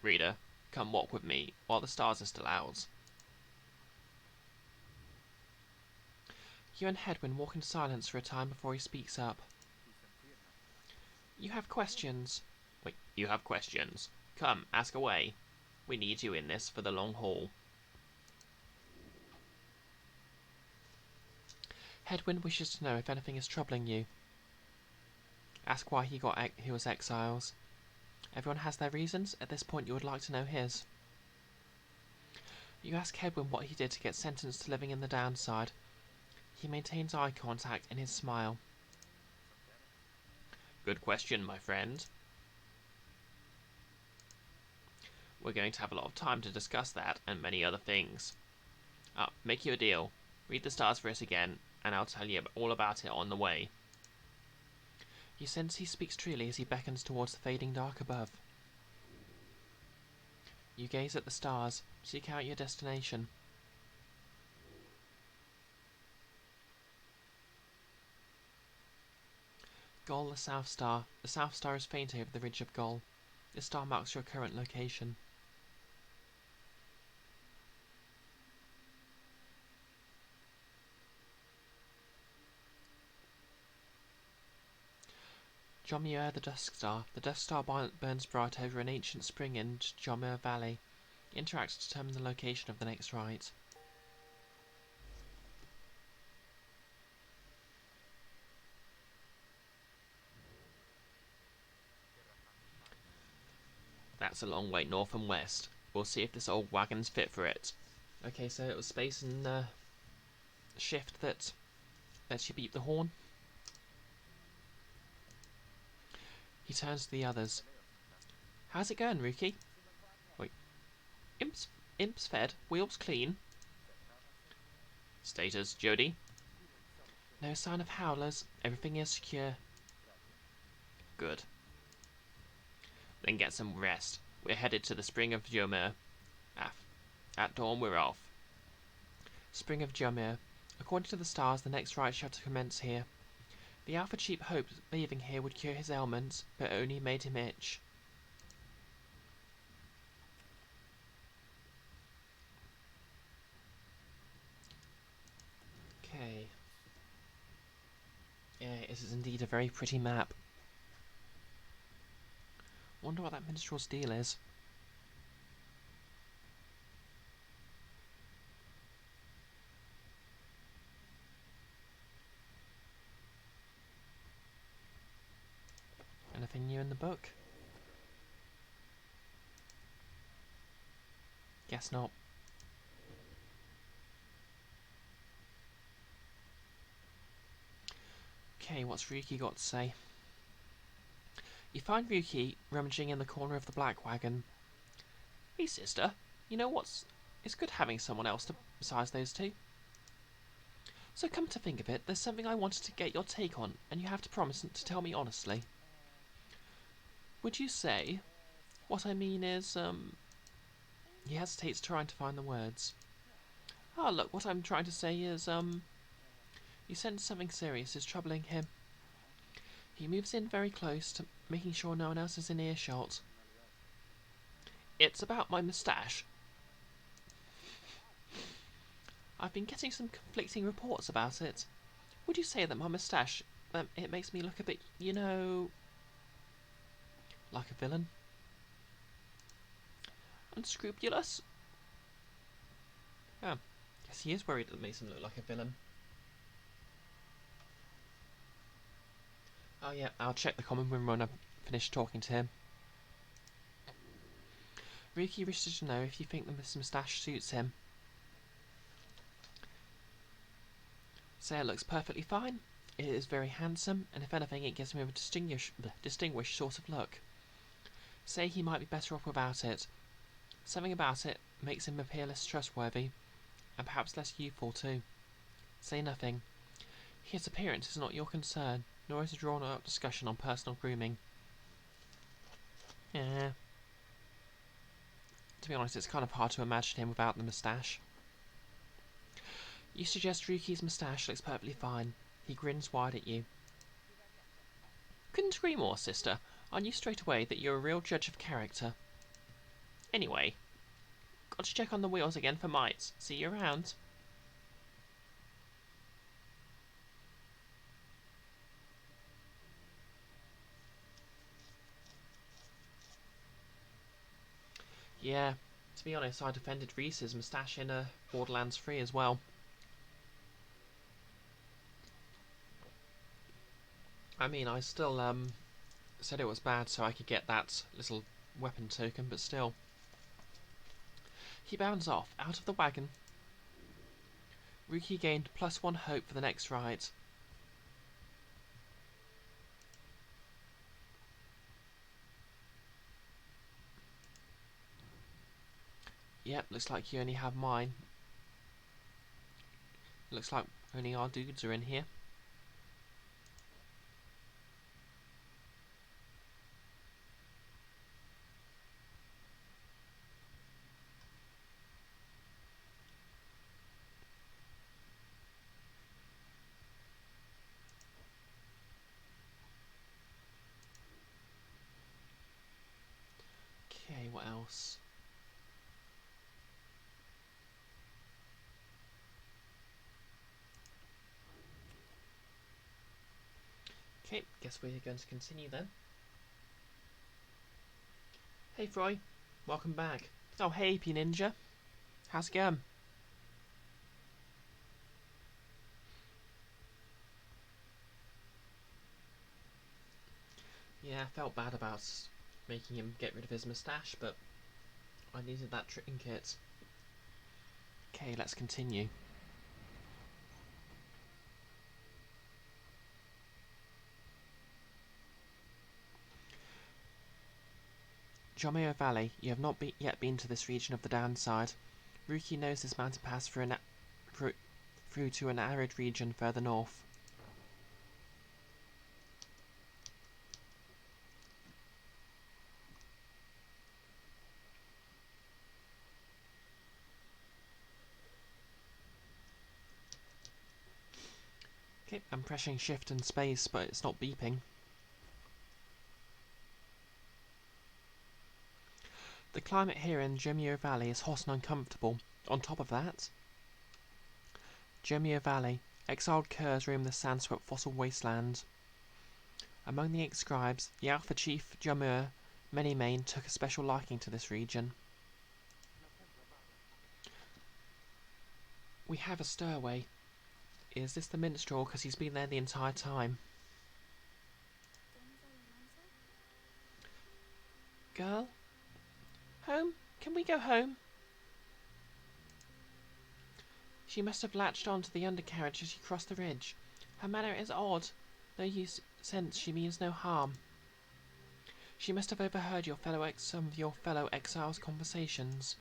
Reader, come walk with me while the stars are still ours. You and Headwind walk in silence for a time before he speaks up. You have questions. Wait, you have questions. Come, ask away. We need you in this for the long haul. Headwind wishes to know if anything is troubling you. Ask why he was exiles. Everyone has their reasons. At this point, you would like to know his. You ask Headwind what he did to get sentenced to living in the downside. He maintains eye contact and his smile. Good question, my friend. We're going to have a lot of time to discuss that and many other things. Make you a deal. Read the stars for us again, and I'll tell you all about it on the way. You sense he speaks truly as he beckons towards the fading dark above. You gaze at the stars, seek out your destination. Gol, the South Star. The South Star is faint over the ridge of Gol. This star marks your current location. Jomir, the Dusk Star. The Dusk Star burns bright over an ancient spring in Jomir Valley. Interact to determine the location of the next rite. That's a long way north and west. We'll see if this old wagon's fit for it. Okay, so it was space and shift that lets you beep the horn. He turns to the others. How's it going, Rookie? Wait. Imps fed, wheels clean. Status, Jody? No sign of howlers. Everything is secure. Good. Then get some rest. We're headed to the Spring of Jomir. At dawn, we're off. Spring of Jomir. According to the stars, the next rite shall commence here. The Alpha Chief hoped bathing here would cure his ailments, but only made him itch. Okay. Yeah, this is indeed a very pretty map. Wonder what that minstrel's deal is. Anything new in the book? Guess not. Okay, what's Ryuki got to say? You find Ryuki rummaging in the corner of the black wagon. Hey, sister. You know what's... It's good having someone else besides those two. So come to think of it, there's something I wanted to get your take on, and you have to promise to tell me honestly. Would you say... What I mean is, He hesitates, trying to find the words. Look, what I'm trying to say is, You sense something serious is troubling him. He moves in very close, to making sure no one else is in earshot. It's about my moustache. I've been getting some conflicting reports about it. Would you say that my moustache, it makes me look a bit, you know... like a villain? Unscrupulous? Oh, guess he is worried that it makes him look like a villain. Oh yeah, I'll check the common room when I've finished talking to him. Ryuki wishes to know if you think that this moustache suits him. Say it looks perfectly fine. It is very handsome, and if anything, it gives him a distinguished sort of look. Say he might be better off without it. Something about it makes him appear less trustworthy, and perhaps less youthful too. Say nothing. His appearance is not your concern, nor is a drawn-out discussion on personal grooming. Yeah. To be honest, it's kind of hard to imagine him without the moustache. You suggest Ruki's moustache looks perfectly fine. He grins wide at you. Couldn't agree more, sister. I knew straight away that you're a real judge of character. Anyway, got to check on the wheels again for mites. See you around. Yeah, to be honest, I defended Reese's moustache in Borderlands 3 as well. I mean, I still said it was bad so I could get that little weapon token, but still. He bounds off, out of the wagon. Ruki gained +1 hope for the next ride. Yep, looks like you only have mine. Looks like only our dudes are in here. Okay, what else? Okay, guess we're going to continue then. Hey Froy, welcome back. Oh hey AP Ninja, how's it going? Yeah, I felt bad about making him get rid of his moustache, but I needed that trinket. Okay, let's continue. Jomeo Valley, you have not yet been to this region of the downside. Ruki knows this mountain pass through to an arid region further north. Okay, I'm pressing shift and space, but it's not beeping. The climate here in Jomeo Valley is hot and uncomfortable. On top of that, Jomeo Valley, exiled curs roam the sand-swept fossil wasteland. Among the 8 scribes, the Alpha Chief Jomeo Manymane took a special liking to this region. We have a stowaway. Is this the minstrel? Because he's been there the entire time. Girl? Home? Can we go home? She must have latched on to the undercarriage as she crossed the ridge. Her manner is odd, though you sense she means no harm. She must have overheard some of your fellow exiles' conversations.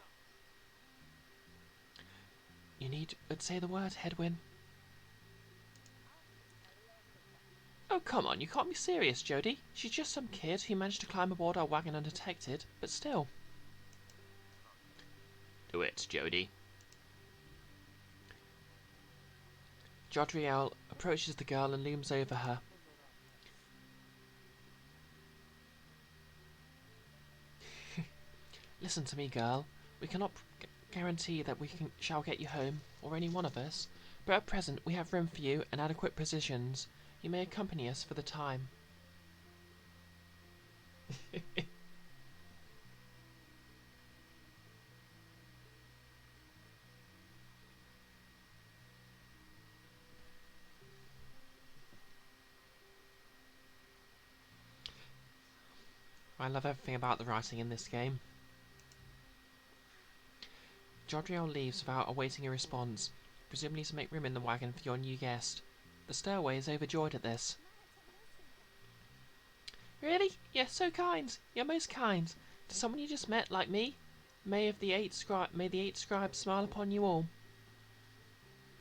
You need but say the word, Hedwyn. Oh, come on, you can't be serious, Jody. She's just some kid who managed to climb aboard our wagon undetected, but still. Do it, Jody. Jodriel approaches the girl and looms over her. Listen to me, girl. We cannot guarantee that we shall get you home, or any one of us, but at present we have room for you and adequate provisions. You may accompany us for the time. I love everything about the writing in this game. Jodriel leaves without awaiting a response, presumably to make room in the wagon for your new guest. The stowaway is overjoyed at this. Really? You're so kind. You're most kind. To someone you just met, like me? May the 8 scribes smile upon you all.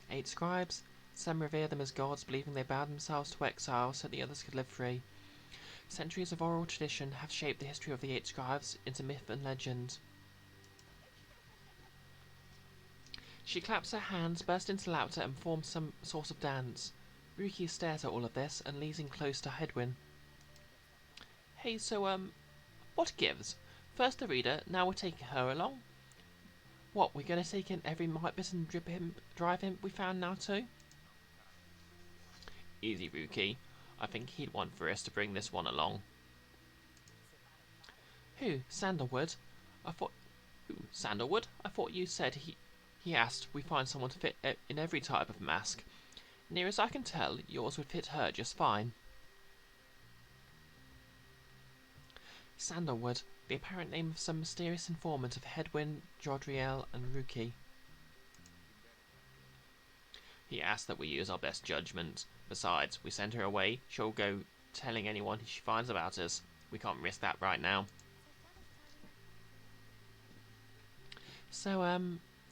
8 scribes? Some revere them as gods, believing they bowed themselves to exile so the others could live free. Centuries of oral tradition have shaped the history of the 8 scribes into myth and legend. She claps her hands, bursts into laughter, and forms some sort of dance. Ruki stares at all of this and leans in close to Hedwyn. Hey, so, what gives? First the reader, now we're taking her along. What, we're going to take in every mite bit and drive him we found now too? Easy, Ruki. I think he'd want for us to bring this one along. Who? Sandalwood? Sandalwood? I thought you said he asked we find someone to fit in every type of mask. Near as I can tell, yours would fit her just fine. Sandalwood, the apparent name of some mysterious informant of Hedwyn, Jodriel, and Ruki. He asked that we use our best judgment. Besides, we send her away, she'll go telling anyone she finds about us. We can't risk that right now. So,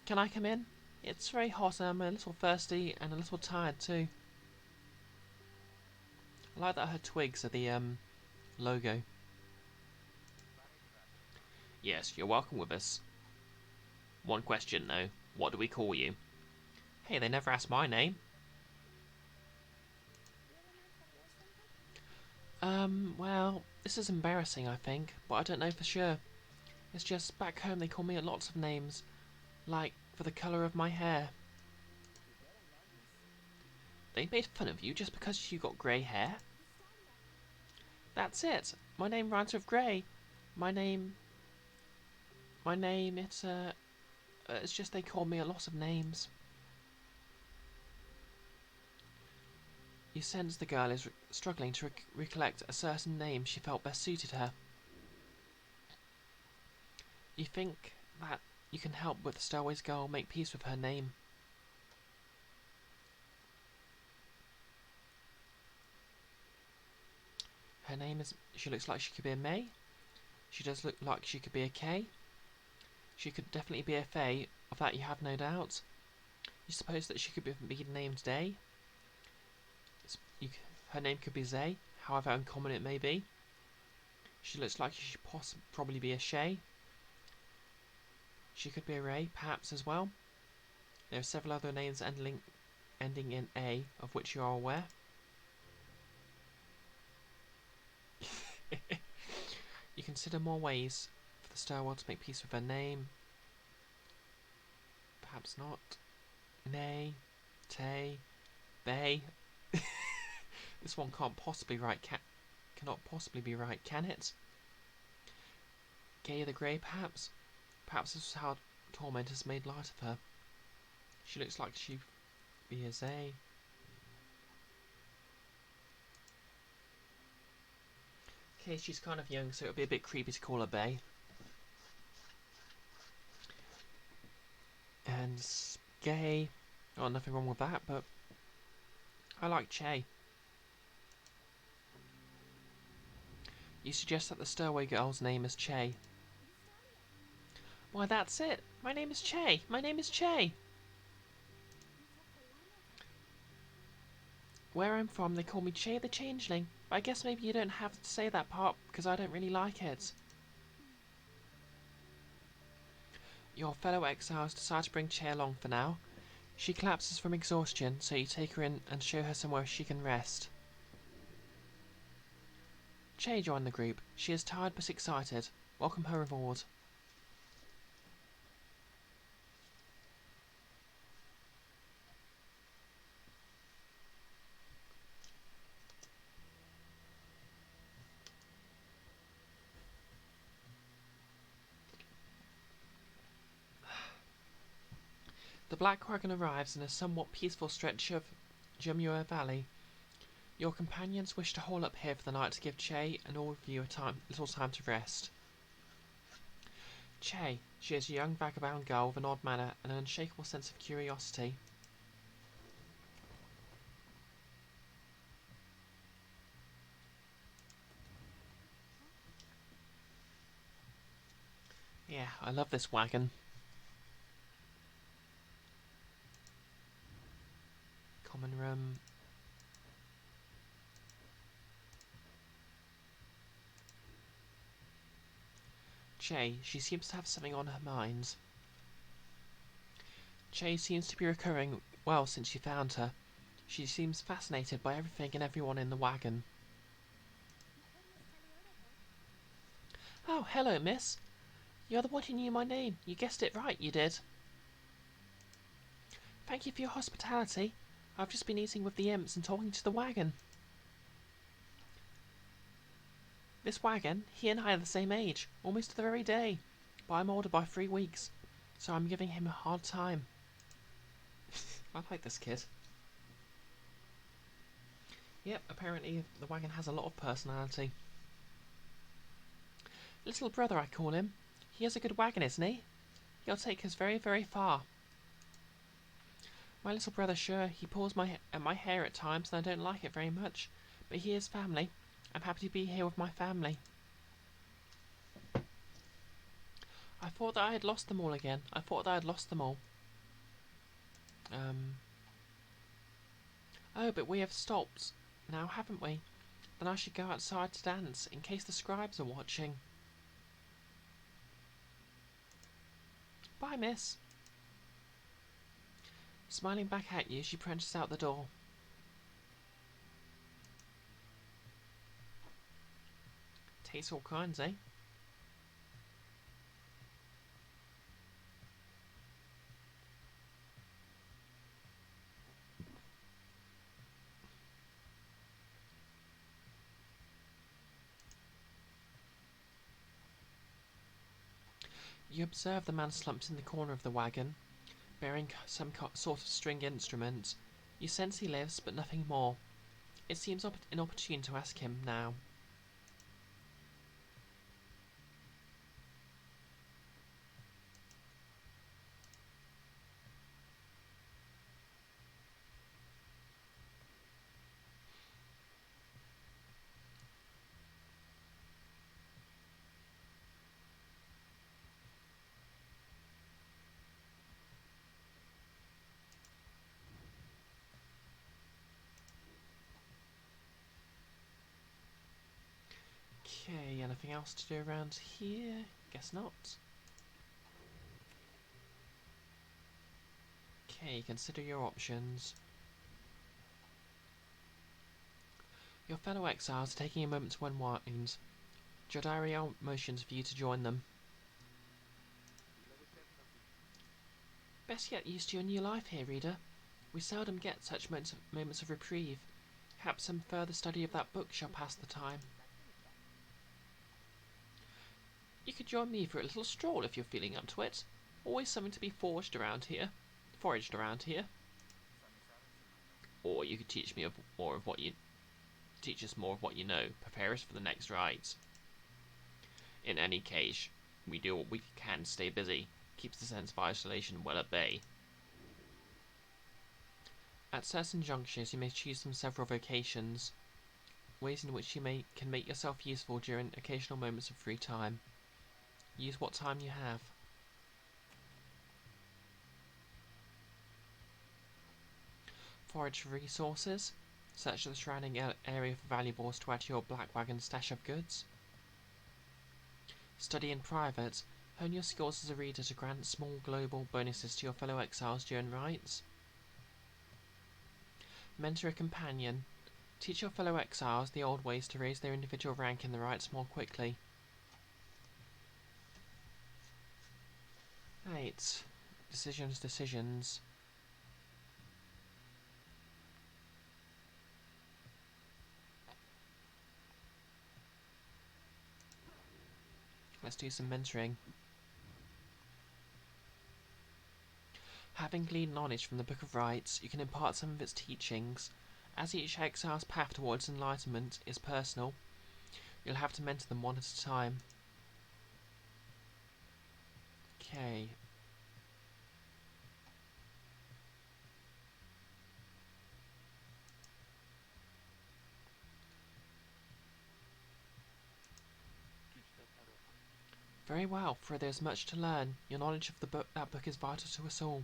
can I come in? It's very hot and I'm a little thirsty and a little tired too. I like that her twigs are the, logo. Yes, you're welcome with us. One question, though. What do we call you? Hey, they never asked my name. Well, this is embarrassing, I think, but I don't know for sure. It's just back home they call me lots of names, like for the colour of my hair. They made fun of you just because you got grey hair? That's it. My name rhymes with grey. My name, it's just they call me a lot of names. You sense the girl is struggling to recollect a certain name she felt best suited her. You think that you can help with the Stairways girl make peace with her name. Her name is... She looks like she could be a May. She does look like she could be a K. She could definitely be a Fae, of that you have no doubt. You suppose that she could be named Day? Her name could be Zay, however uncommon it may be. She looks like she should probably be a Shay. She could be a Ray, perhaps, as well. There are several other names ending in A, of which you are aware. You consider more ways for the Star World to make peace with her name. Perhaps not. Nay, Tay, Bay. This one can't possibly cannot possibly be right, can it? Gay the Grey, perhaps? Perhaps this is how tormentors made light of her. She looks like she'd be a Zay. Okay, she's kind of young, so it would be a bit creepy to call her Bay. And gay. Oh, nothing wrong with that, but I like Che. You suggest that the Stairway Girl's name is Che. Why, that's it. My name is Che. My name is Che. Where I'm from, they call me Che the Changeling. But I guess maybe you don't have to say that part, because I don't really like it. Your fellow exiles decide to bring Che along for now. She collapses from exhaustion, so you take her in and show her somewhere she can rest. Che joined the group. She is tired but excited. Welcome her aboard. The Black Wagon arrives in a somewhat peaceful stretch of Jamua Valley. Your companions wish to haul up here for the night to give Che and all of you a little time to rest. Che, she is a young vagabond girl with an odd manner and an unshakable sense of curiosity. Yeah, I love this wagon. Common room. Che, she seems to have something on her mind. Change seems to be recurring well since you found her. She seems fascinated by everything and everyone in the wagon. Oh, hello, miss. You're the one who knew my name. You guessed it right, you did. Thank you for your hospitality. I've just been eating with the imps and talking to the wagon. This wagon, he and I are the same age, almost the very day. But I'm older by 3 weeks, so I'm giving him a hard time. I like this kid. Yep, apparently the wagon has a lot of personality. Little brother, I call him. He has a good wagon, isn't he? He'll take us very, very far. My little brother, sure, he pulls at my hair at times, and I don't like it very much. But he is family. I'm happy to be here with my family. I thought that I had lost them all again. Oh, but we have stopped now, haven't we? Then I should go outside to dance, in case the scribes are watching. Bye, miss. Smiling back at you, she prances out the door. Tastes all kinds, eh? You observe the man slumped in the corner of the wagon, bearing some sort of string instrument. You sense he lives, but nothing more. It seems inopportune to ask him now. Okay, anything else to do around here? Guess not. Okay, consider your options. Your fellow exiles are taking a moment to unwind. Your diary motions for you to join them. Best get used to your new life here, reader. We seldom get such moments of reprieve. Perhaps some further study of that book shall pass the time. You could join me for a little stroll if you're feeling up to it. Always something to be foraged around here. Or you could teach us more of what you know. Prepare us for the next rides. In any case, we do what we can to stay busy. Keeps the sense of isolation well at bay. At certain junctures, you may choose from several vocations, ways in which you can make yourself useful during occasional moments of free time. Use what time you have. Forage for resources. Search the surrounding area for valuables to add to your black wagon stash of goods. Study in private. Hone your skills as a reader to grant small global bonuses to your fellow exiles during rides. Mentor a companion. Teach your fellow exiles the old ways to raise their individual rank in the rites more quickly. Right. Decisions. Let's do some mentoring. Having gleaned knowledge from the Book of Rites, you can impart some of its teachings. As each exile's path towards enlightenment is personal, you'll have to mentor them one at a time. Okay. Very well, for there's much to learn. Your knowledge of that book is vital to us all.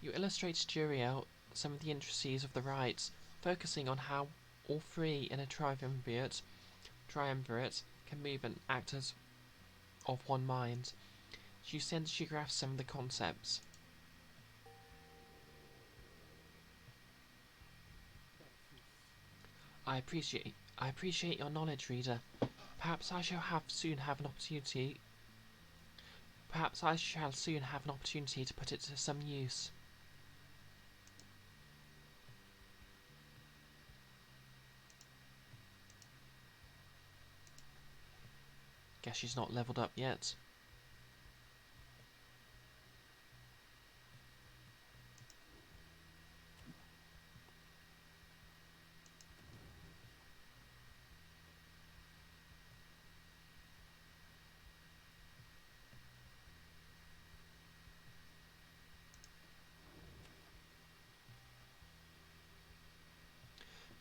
You illustrate to Juriel some of the intricacies of the rites, focusing on how all three in a triumvirate can move and act as of one mind. She sends she graphs some of the concepts. I appreciate your knowledge, reader. Perhaps I shall soon have an opportunity to put it to some use. Guess she's not leveled up yet.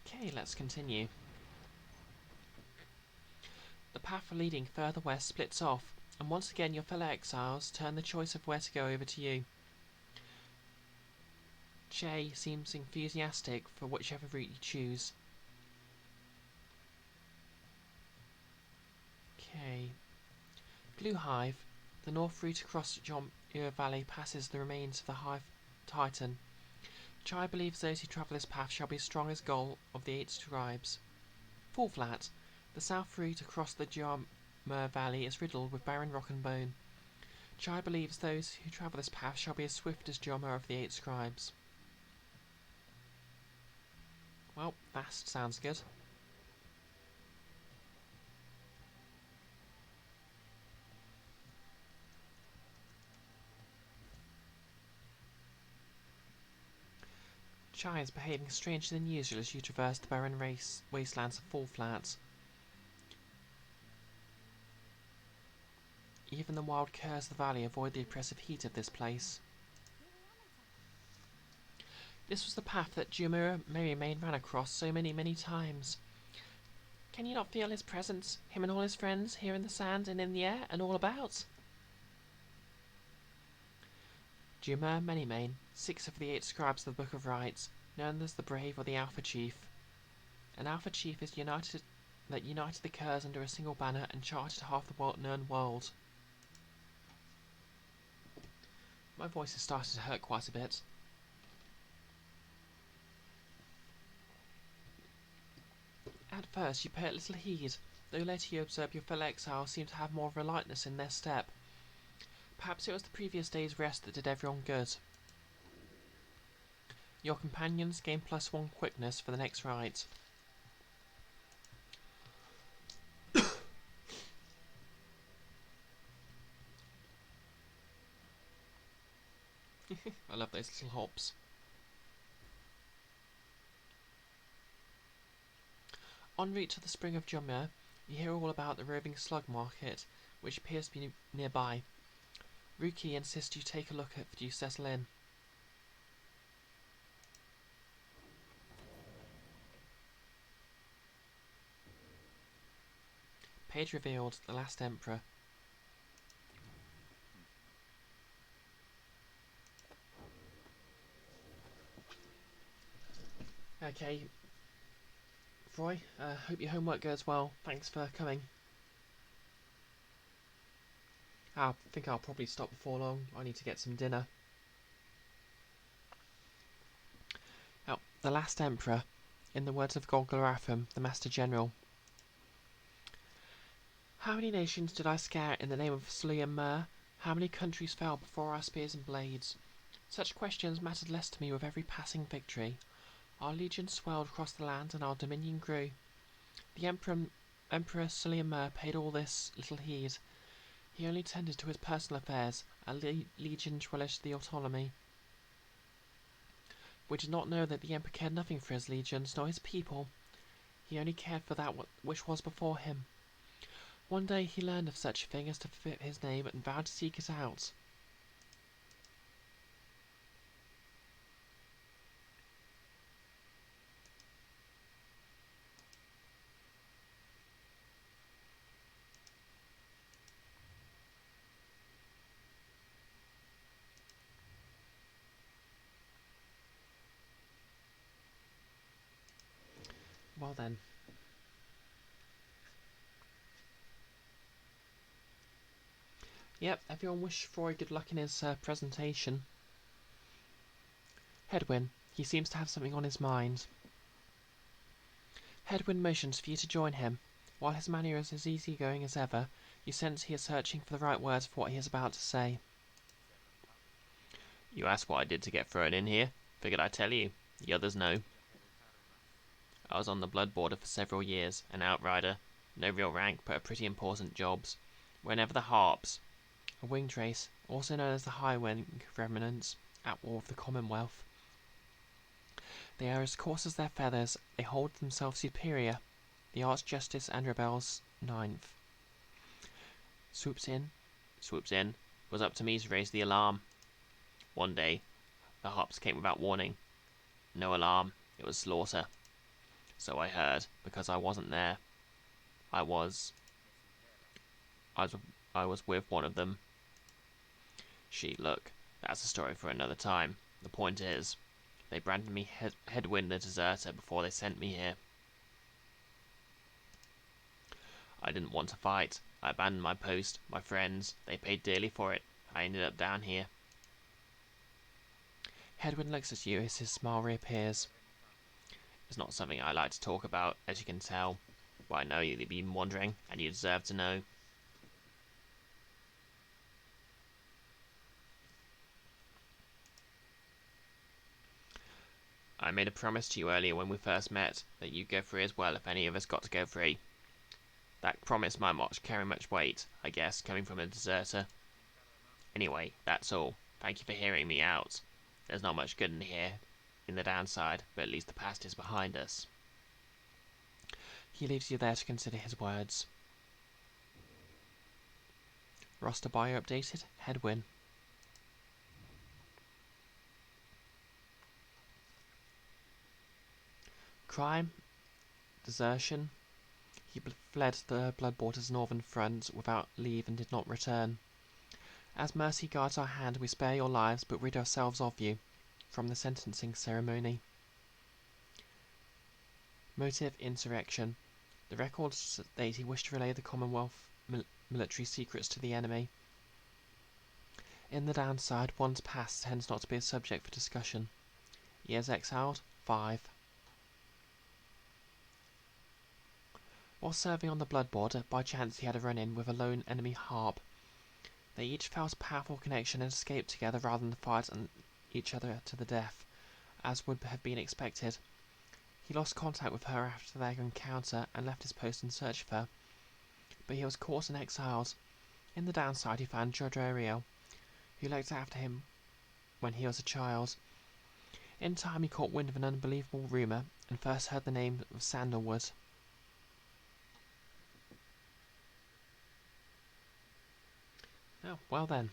Okay, let's continue. The path leading further west splits off, and once again your fellow exiles turn the choice of where to go over to you. Che seems enthusiastic for whichever route you choose. Okay. Glue Hive. The north route across Jomura Valley passes the remains of the Hive Titan. Chai believes those who travel this path shall be as strong as Gol of the 8 tribes. Fall Flat. The south route across the Jomura Valley is riddled with barren rock and bone. Chai believes those who travel this path shall be as swift as Jomura of the 8 scribes. Well, fast sounds good. Chai is behaving strangely than usual as you traverse the barren wastelands of Fall Flat. Even the wild curs of the valley avoid the oppressive heat of this place. This was the path that Jomura Merrymain ran across so many times. Can you not feel his presence, him and all his friends, here in the sand and in the air and all about? Jomura Merrymain, 6th of the 8 scribes of the Book of Rites, known as the Brave or the Alpha Chief. An Alpha Chief is united the curs under a single banner and charted half the known world. My voice has started to hurt quite a bit. At first you pay it little heed, though later you observe your fellow exiles seem to have more of a lightness in their step. Perhaps it was the previous day's rest that did everyone good. Your companions gain +1 quickness for the next ride. I love those little hops. En route to the spring of Jomura, you hear all about the roving slug market, which appears to be nearby. Ruki insists you take a look after you settle in. Page revealed, the last emperor. Okay, Roy, hope your homework goes well. Thanks for coming. I think I'll probably stop before long. I need to get some dinner. Now, the last emperor, in the words of Golgaratham, the Master General. How many nations did I scare in the name of Sully and Myr? How many countries fell before our spears and blades? Such questions mattered less to me with every passing victory. Our legion swelled across the land and our dominion grew. The Emperor Sully and Myr paid all this little heed. He only tended to his personal affairs. Our legion relished the autonomy. We did not know that the Emperor cared nothing for his legions, nor his people. He only cared for that which was before him. One day he learned of such a thing as to fit his name and vowed to seek it out. Well then. Yep, everyone wished Roy good luck in his presentation. Hedwyn, he seems to have something on his mind. Hedwyn motions for you to join him. While his manner is as easygoing as ever, you sense he is searching for the right words for what he is about to say. You asked what I did to get thrown in here. Figured I'd tell you. The others know. I was on the blood border for several years, an outrider. No real rank, but a pretty important jobs. Whenever the Harps, a winged race, also known as the High Wing Remnants, at war with the Commonwealth. They are as coarse as their feathers, they hold themselves superior. The Archjustice and Rebels 9th. Swoops in. Was up to me to raise the alarm. One day, the Harps came without warning. No alarm, it was slaughter. So I heard, because I wasn't there. I was with one of them. Look, that's a story for another time. The point is, they branded me Hedwyn the deserter before they sent me here. I didn't want to fight. I abandoned my post, my friends. They paid dearly for it. I ended up down here. Hedwyn looks at you as his smile reappears. It's not something I like to talk about, as you can tell. But I know you've been wondering, and you deserve to know. I made a promise to you earlier when we first met, that you'd go free as well if any of us got to go free. That promise might not carry much weight, I guess, coming from a deserter. Anyway, that's all. Thank you for hearing me out. There's not much good in here, in the downside, but at least the past is behind us. He leaves you there to consider his words. Roster bio updated, Hedwyn. Crime, desertion. He fled the Bloodwater's northern front without leave and did not return. As mercy guards our hand, we spare your lives, but rid ourselves of you. From the sentencing ceremony. Motive, insurrection. The records state he wished to relay the Commonwealth military secrets to the enemy. In the downside, one's past tends not to be a subject for discussion. Years exiled, 5. While serving on the blood border, by chance he had a run-in with a lone enemy harp. They each felt a powerful connection and escaped together rather than fight each other to the death, as would have been expected. He lost contact with her after their encounter and left his post in search of her, but he was caught and exiled. In the downside, he found Judge Ariel, who looked after him when he was a child. In time, he caught wind of an unbelievable rumour and first heard the name of Sandalwood. Oh, well then.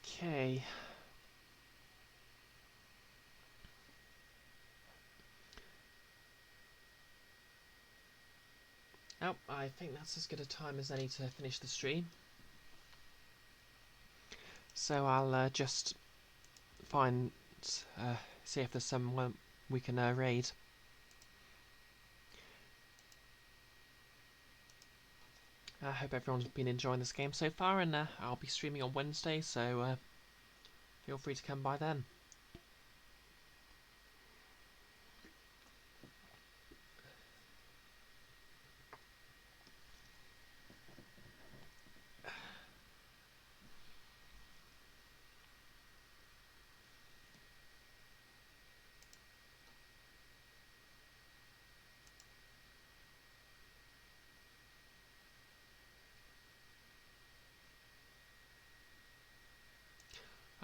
Okay. Oh, I think that's as good a time as any to finish the stream. So I'll just find, see if there's someone we can raid. I hope everyone's been enjoying this game so far, and I'll be streaming on Wednesday, so feel free to come by then.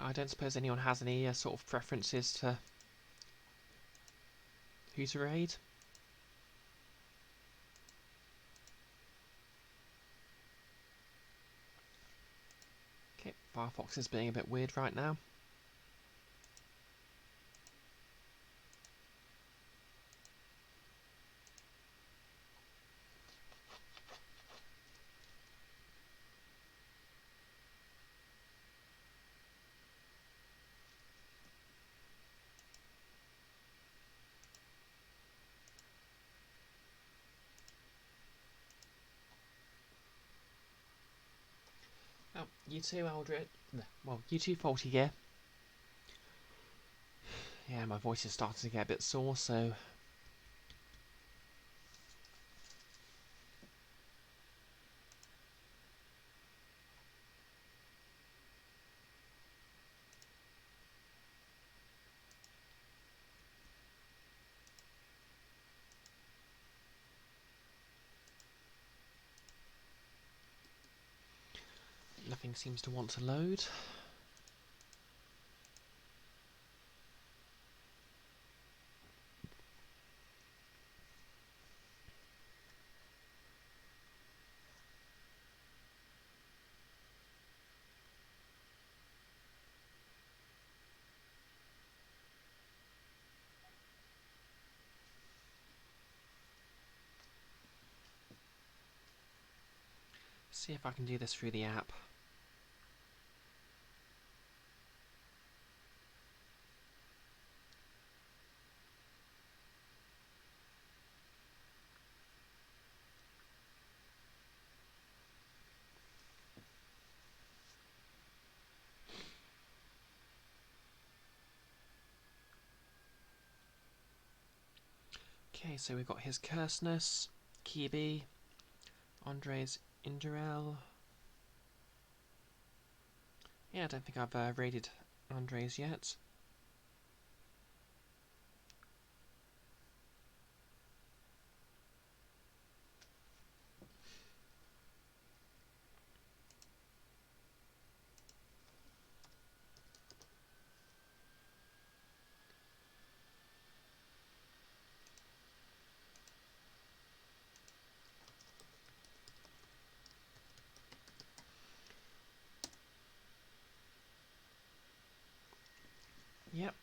I don't suppose anyone has any sort of preferences to who to raid. Okay, Firefox is being a bit weird right now. Oh, you too, Aldred. Well, you too, Faulty Gear. Yeah, my voice is starting to get a bit sore, so... Nothing seems to want to load. See if I can do this through the app. Okay, so we've got his Curseness, Kibi, Andre's Indurel. Yeah, I don't think I've raided Andre's yet. Yep.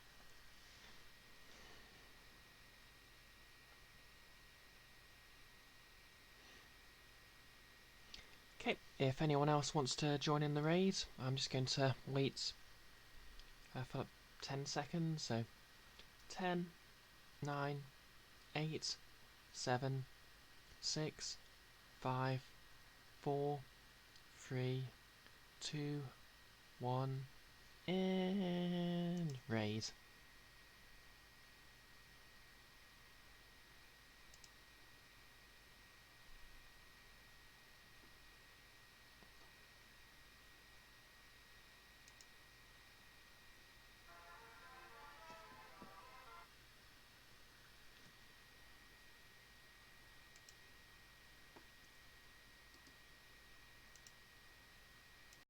Okay, if anyone else wants to join in the raid, I'm just going to wait for 10 seconds, so 10, 9, 8, 7, 6, 5, 4, 3, 2, 1, and raid.